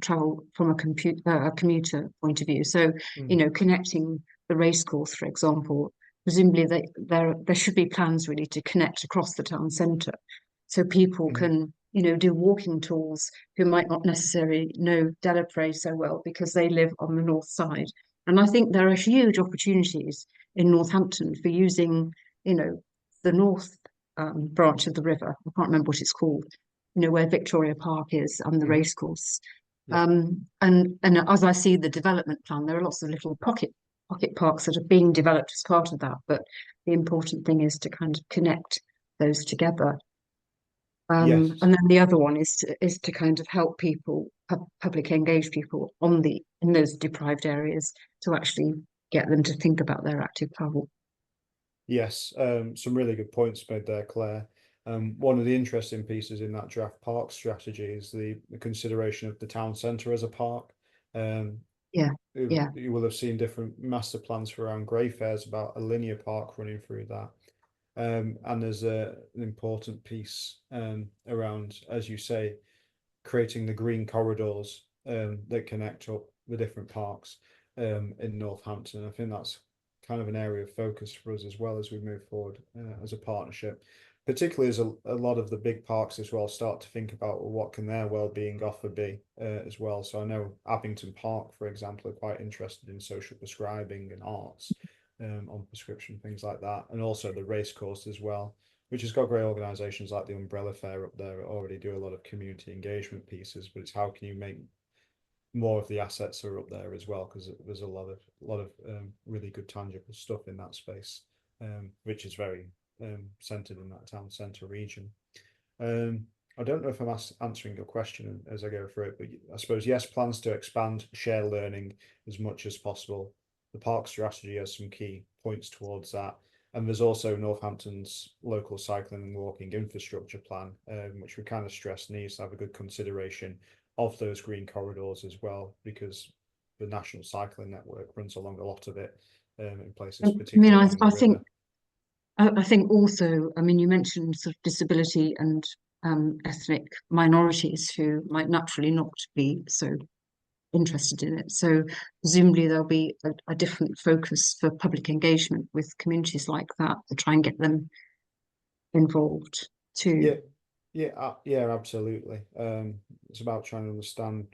travel from a commuter point of view. So, connecting the racecourse, for example, presumably there should be plans really to connect across the town centre, so people can, do walking tours who might not necessarily know Delapre so well because they live on the north side. And I think there are huge opportunities in Northampton for using, the north branch of the river. I can't remember what it's called, where Victoria Park is and the racecourse. And as I see the development plan, there are lots of little pocket parks that are being developed as part of that. But the important thing is to kind of connect those together. And then the other one is to kind of help people, publicly engage people in those deprived areas, to actually get them to think about their active travel. Yes, some really good points made there, Claire. One of the interesting pieces in that draft park strategy is the consideration of the town centre as a park. You will have seen different master plans for around Greyfairs about a linear park running through that. And there's an important piece around, as you say, creating the green corridors that connect up the different parks in Northampton. I think that's kind of an area of focus for us as well as we move forward as a partnership, particularly as a lot of the big parks as well start to think about, well, what can their well-being offer be as well. So I know Abington Park, for example, are quite interested in social prescribing and arts on prescription, things like that, and also the racecourse as well, which has got great organisations like the Umbrella Fair up there that already do a lot of community engagement pieces. But it's how can you make more of the assets are up there as well, because there's a lot of really good tangible stuff in that space, which is very centered in that town centre region. I don't know if I'm answering your question as I go through it, but I suppose yes, plans to expand share learning as much as possible. The park strategy has some key points towards that, and there's also Northampton's local cycling and walking infrastructure plan, which we kind of stress needs to have a good consideration of those green corridors as well, because the National Cycling Network runs along a lot of it in places. I mean, I think I think also, I mean, you mentioned sort of disability and ethnic minorities who might naturally not be so interested in it. So presumably there'll be a different focus for public engagement with communities like that to try and get them involved too. Yeah, absolutely. It's about trying to understand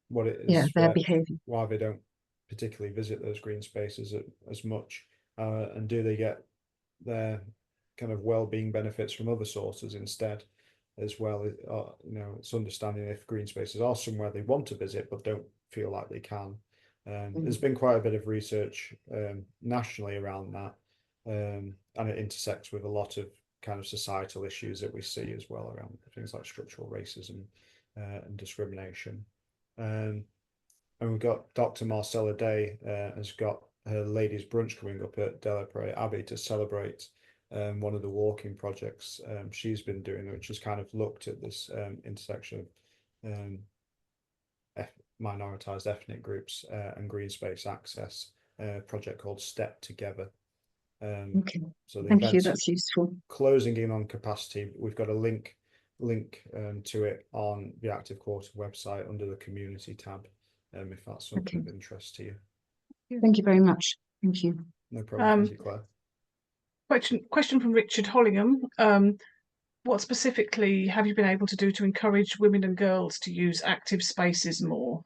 what it Yeah, is, their behaviour. why they don't particularly visit those green spaces as much, and do they get their kind of well-being benefits from other sources instead as well. You know, it's understanding if green spaces are somewhere they want to visit but don't feel like they can. There's been quite a bit of research nationally around that, and it intersects with a lot of kind of societal issues that we see as well around things like structural racism and discrimination. And we've got Dr. Marcella Day has got her ladies' brunch coming up at Delapre Abbey to celebrate one of the walking projects she's been doing, which has kind of looked at this intersection of minoritized ethnic groups and green space access, project called Step Together. Okay, So the thank you. event's That's useful. closing in on capacity. We've got a link to it on the Active Quarter website under the community tab, if that's something of interest to you. Thank you very much. Thank you. No problem. Thank you, Claire. Question from Richard Hollingham. What specifically have you been able to do to encourage women and girls to use active spaces more?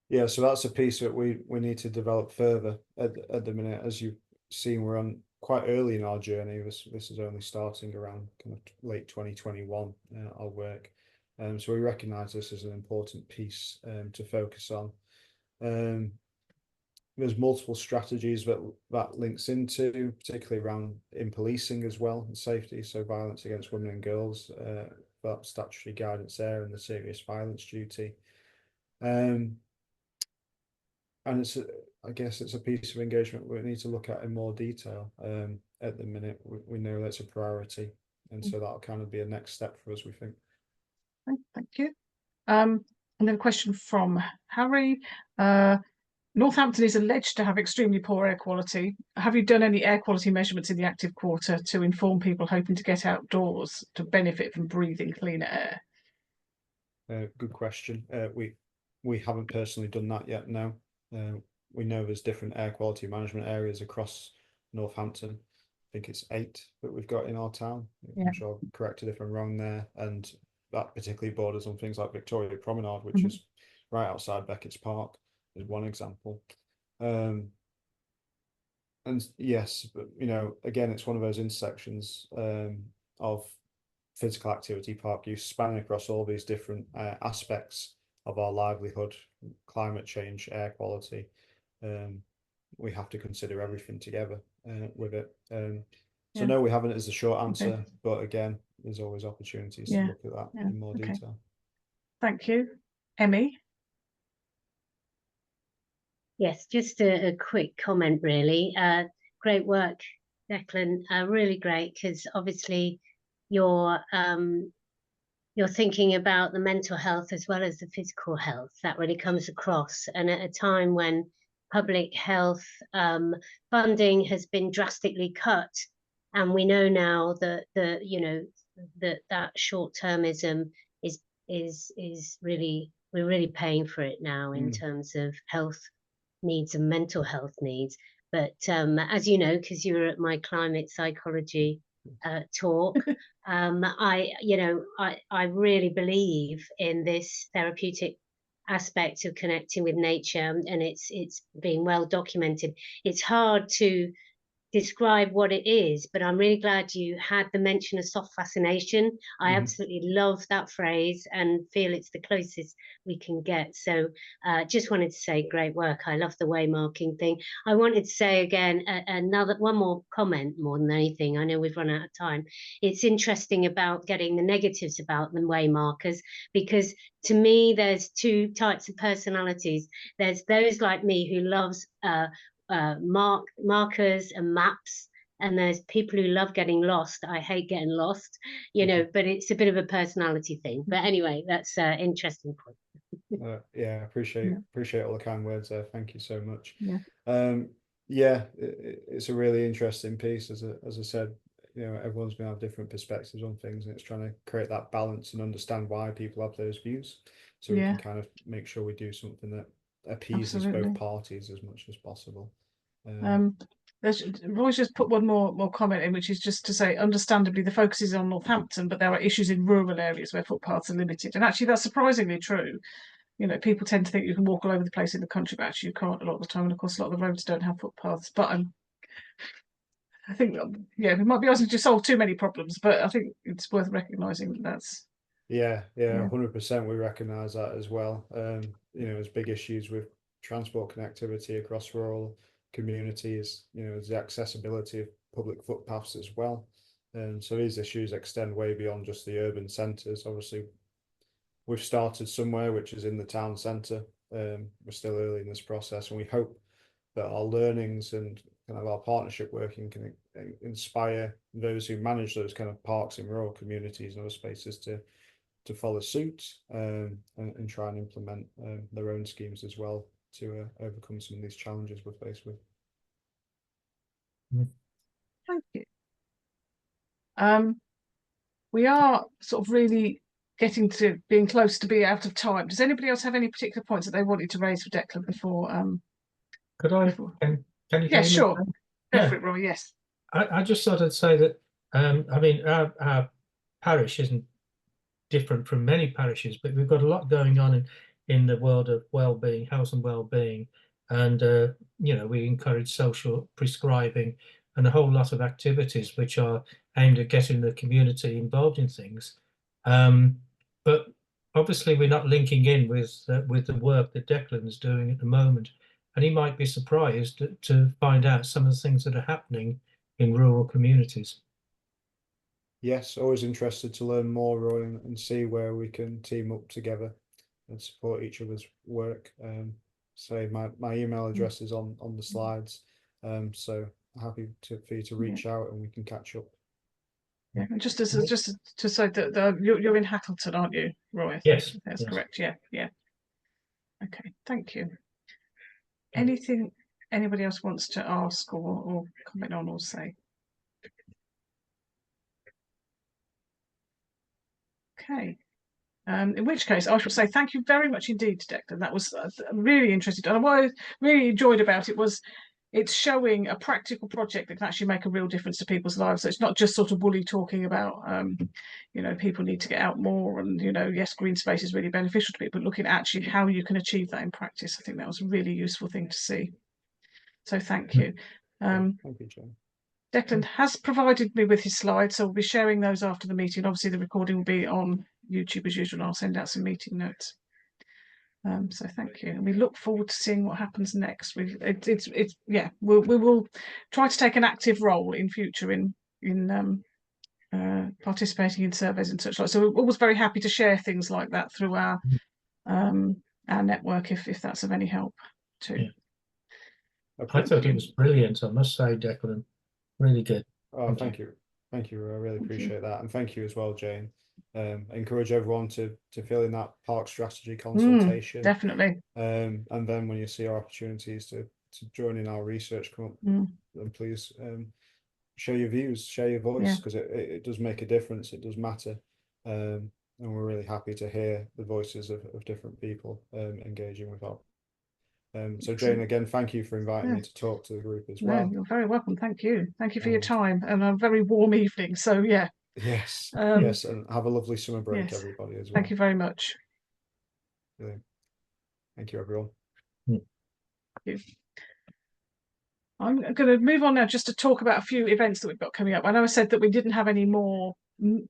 Yeah, so that's a piece that we need to develop further at the minute. As you've seen, we're on quite early in our journey. This is only starting around kind of late 2021, our work. So we recognise this as an important piece to focus on. There's multiple strategies that links into, particularly around in policing as well, and safety. So violence against women and girls, that statutory guidance there, and the serious violence duty. And I guess it's a piece of engagement we need to look at in more detail. At the minute, we know that's a priority, and so that'll kind of be a next step for us, we think. Thank you. And then a question from Harry. Northampton is alleged to have extremely poor air quality. Have you done any air quality measurements in the active quarter to inform people hoping to get outdoors to benefit from breathing cleaner air? Good question. We haven't personally done that yet, no. We know there's different air quality management areas across Northampton. I think it's 8 that we've got in our town. I'm sure I'll correct it if I'm wrong there. And that particularly borders on things like Victoria Promenade, which is right outside Beckett's Park, is one example. And yes, but you know, again, it's one of those intersections of physical activity, park use, spanning across all these different aspects of our livelihood, climate change, air quality. We have to consider everything together with it. So no, we haven't, is the short answer. But again, there's always opportunities to look at that in more detail. Thank you. Emmy? Yes, just a quick comment, really. Great work, Declan. Really great, because obviously you're thinking about the mental health as well as the physical health. That really comes across. And at a time when public health funding has been drastically cut, and we know now that that short-termism is really, we're really paying for it now in terms of health needs and mental health needs. But as you know, because you were at my climate psychology talk, I really believe in this therapeutic aspect of connecting with nature, and it's being well documented. It's hard to describe what it is, but I'm really glad you had the mention of soft fascination. I absolutely love that phrase and feel it's the closest we can get. So just wanted to say great work. I love the waymarking thing. I wanted to say again one more comment more than anything. I know we've run out of time. It's interesting about getting the negatives about the waymarkers, because to me there's 2 types of personalities. There's those like me who loves markers and maps, and there's people who love getting lost. I hate getting lost, but it's a bit of a personality thing. But anyway, that's an interesting point. Yeah, appreciate all the kind words there. Thank you so much. Yeah, it's a really interesting piece. As I said, you know, everyone's going to have different perspectives on things, and it's trying to create that balance and understand why people have those views, so we Yeah. can kind of make sure we do something that appeases Absolutely. both parties as much as possible. Roy's just put one more comment in, which is just to say, understandably, the focus is on Northampton, but there are issues in rural areas where footpaths are limited. And actually, that's surprisingly true. You know, people tend to think you can walk all over the place in the country, but actually you can't a lot of the time. And of course, a lot of the roads don't have footpaths. But I think, yeah, we might be asking to solve too many problems, but I think it's worth recognising that that's. Yeah, Yeah. 100%. We recognise that as well. You know, there's big issues with transport connectivity across rural communities. You know, there's the accessibility of public footpaths as well. So these issues extend way beyond just the urban centres. Obviously, we've started somewhere, which is in the town centre. We're still early in this process, and we hope that our learnings and kind of our partnership working can inspire those who manage those kind of parks in rural communities and other spaces to follow suit, and try and implement their own schemes as well to overcome some of these challenges we're faced with. Thank you. We are sort of really getting to being close to being out of time. Does anybody else have any particular points that they wanted to raise for Declan before? Could I? Can you? Yeah, sure. Go Yeah. for it, Roy. Yes. I just sort of say that I mean our parish isn't different from many parishes, but we've got a lot going on in the world of well-being, health and well-being, and you know, we encourage social prescribing and a whole lot of activities which are aimed at getting the community involved in things. But obviously we're not linking in with the work that Declan's doing at the moment, and he might be surprised to find out some of the things that are happening in rural communities. Yes, always interested to learn more, Roy, and see where we can team up together and support each other's work. So my email address is on the slides. So happy for you to reach out and we can catch up. Yeah, and just to say that you're in Hackleton, aren't you, Roy? Yes, That's yes. correct. Yeah. Okay, thank you. Anything anybody else wants to ask or comment on or say? Okay. In which case, I shall say thank you very much indeed, Declan. That was really interesting. And what I really enjoyed about it was it's showing a practical project that can actually make a real difference to people's lives. So it's not just sort of woolly talking about, you know, people need to get out more and, you know, yes, green space is really beneficial to people, but looking at actually how you can achieve that in practice. I think that was a really useful thing to see. So thank you. Thank you, Jane. Declan has provided me with his slides, so we'll be sharing those after the meeting. Obviously, the recording will be on YouTube as usual, and I'll send out some meeting notes. So thank you, and we look forward to seeing what happens next. We will try to take an active role in future in participating in surveys and such like. So we're always very happy to share things like that through our network if that's of any help too. Yeah. I thought it was brilliant, I must say, Declan. Really good. Oh, thank you. I really appreciate that, and thank you as well, Jane. I encourage everyone to fill in that park strategy consultation. Definitely. And then when you see our opportunities to join in our research come up, then please share your views, share your voice, because it does make a difference. It does matter, and we're really happy to hear the voices of different people engaging with our. So Jane, again, thank you for inviting me to talk to the group as well. No, you're very welcome. Thank you for your time and a very warm evening. So yeah. Yes, yes, and have a lovely summer break, yes. everybody, as well. Thank you very much. Brilliant. Thank you, everyone. Thank you. I'm going to move on now just to talk about a few events that we've got coming up. I know I said that we didn't have any more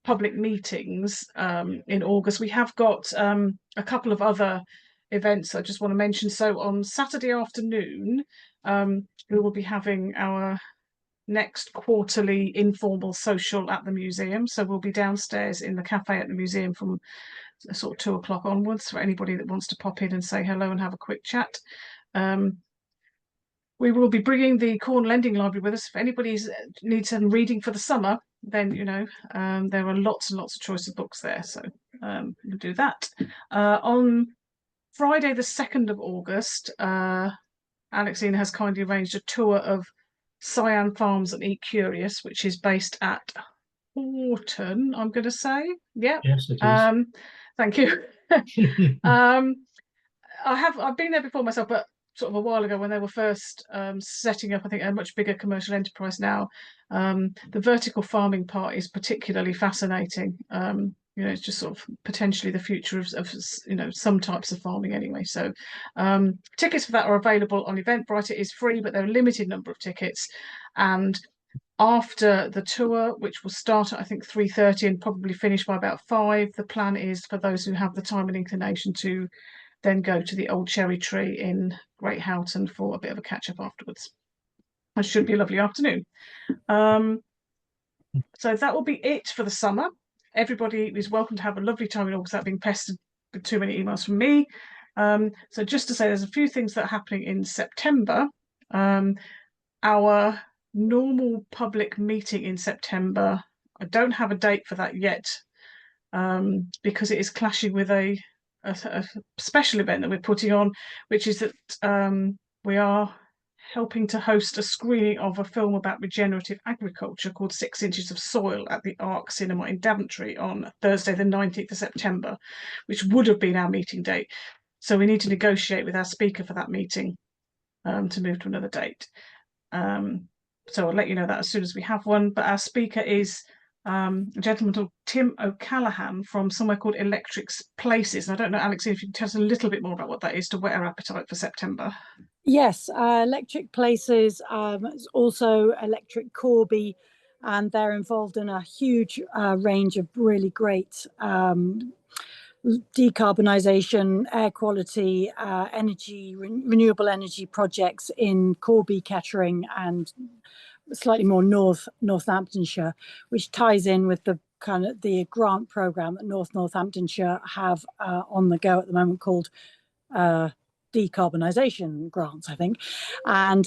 public meetings in August. We have got a couple of other events I just want to mention. So on Saturday afternoon, we will be having our next quarterly informal social at the museum. So we'll be downstairs in the cafe at the museum from sort of 2 o'clock onwards for anybody that wants to pop in and say hello and have a quick chat. We will be bringing the Corn Lending Library with us. If anybody needs some reading for the summer, then, you know, there are lots and lots of choice of books there. So we'll do that. On Friday, the 2nd of August, Alexina has kindly arranged a tour of Cyan Farms and Eat Curious, which is based at Horton, I'm going to say. Yeah. Yes, it is. Thank you. I've been there before myself, but sort of a while ago when they were first setting up, I think, a much bigger commercial enterprise now. The vertical farming part is particularly fascinating. You know, it's just sort of potentially the future of you know, some types of farming anyway. So tickets for that are available on Eventbrite. It is free, but there are a limited number of tickets. And after the tour, which will start at I think 3:30 and probably finish by about 5, the plan is for those who have the time and inclination to then go to the old cherry tree in Great Houghton for a bit of a catch up afterwards. It should be a lovely afternoon. So that will be it for the summer. Everybody is welcome to have a lovely time in August without being pestered with too many emails from me. So just to say, there's a few things that are happening in September. Our normal public meeting in September, I don't have a date for that yet, because it is clashing with a special event that we're putting on, which is that we are helping to host a screening of a film about regenerative agriculture called 6 Inches of Soil at the Arc Cinema in Daventry on Thursday the 19th of September, which would have been our meeting date. So we need to negotiate with our speaker for that meeting to move to another date. So I'll let you know that as soon as we have one. But our speaker is a gentleman called Tim O'Callaghan from somewhere called Electric Places. And I don't know, Alex, if you can tell us a little bit more about what that is to whet our appetite for September. Yes, Electric Places, also Electric Corby, and they're involved in a huge range of really great decarbonisation, air quality, energy, renewable energy projects in Corby, Kettering, and slightly more Northamptonshire, which ties in with the kind of the grant programme that Northamptonshire have on the go at the moment called decarbonisation grants, I think. And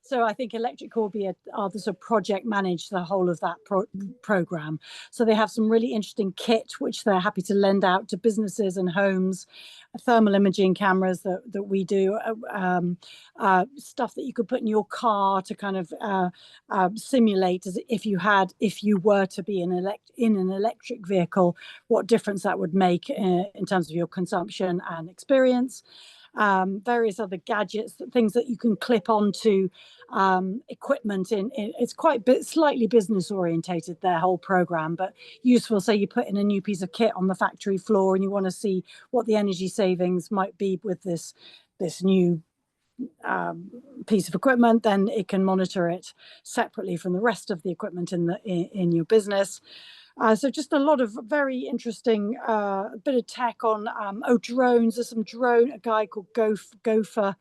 so I think Electric Corby are the sort of project manage the whole of that program. So they have some really interesting kit which they're happy to lend out to businesses and homes, thermal imaging cameras that we do, stuff that you could put in your car to kind of simulate as if you were to be in an electric vehicle, what difference that would make in terms of your consumption and experience. Various other gadgets, things that you can clip onto equipment it's quite slightly business orientated, their whole program, but useful. So you put in a new piece of kit on the factory floor and you want to see what the energy savings might be with this new piece of equipment, then it can monitor it separately from the rest of the equipment in your business. So just a lot of very interesting bit of tech on drones. There's a guy called Gopher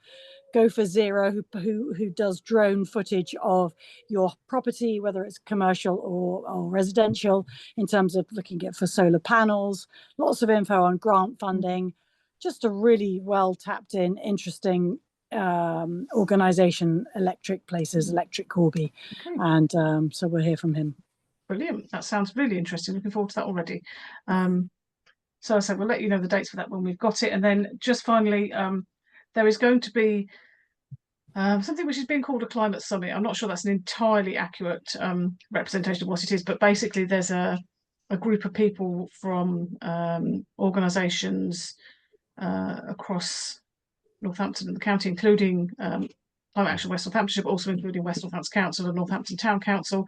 Zero who does drone footage of your property, whether it's commercial or residential, in terms of looking at for solar panels. Lots of info on grant funding. Just a really well tapped in, interesting organisation, Electric Places, Electric Corby. Okay. And so we'll hear from him. Brilliant. That sounds really interesting. Looking forward to that already. So I said we'll let you know the dates for that when we've got it. And then just finally, there is going to be something which is being called a climate summit. I'm not sure that's an entirely accurate representation of what it is, but basically there's a group of people from organisations across Northampton and the county, including Climate Action West Northamptonshire, but also including West Northampton Council and Northampton Town Council,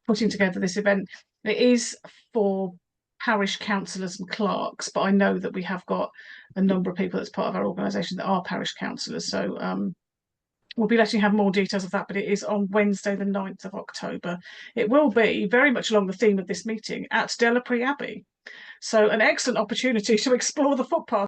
putting together this event. It is for parish councillors and clerks, but I know that we have got a number of people that's part of our organisation that are parish councillors. So we'll be letting you have more details of that, but it is on Wednesday, the 9th of October. It will be very much along the theme of this meeting at Delapre Abbey. So an excellent opportunity to explore the footpath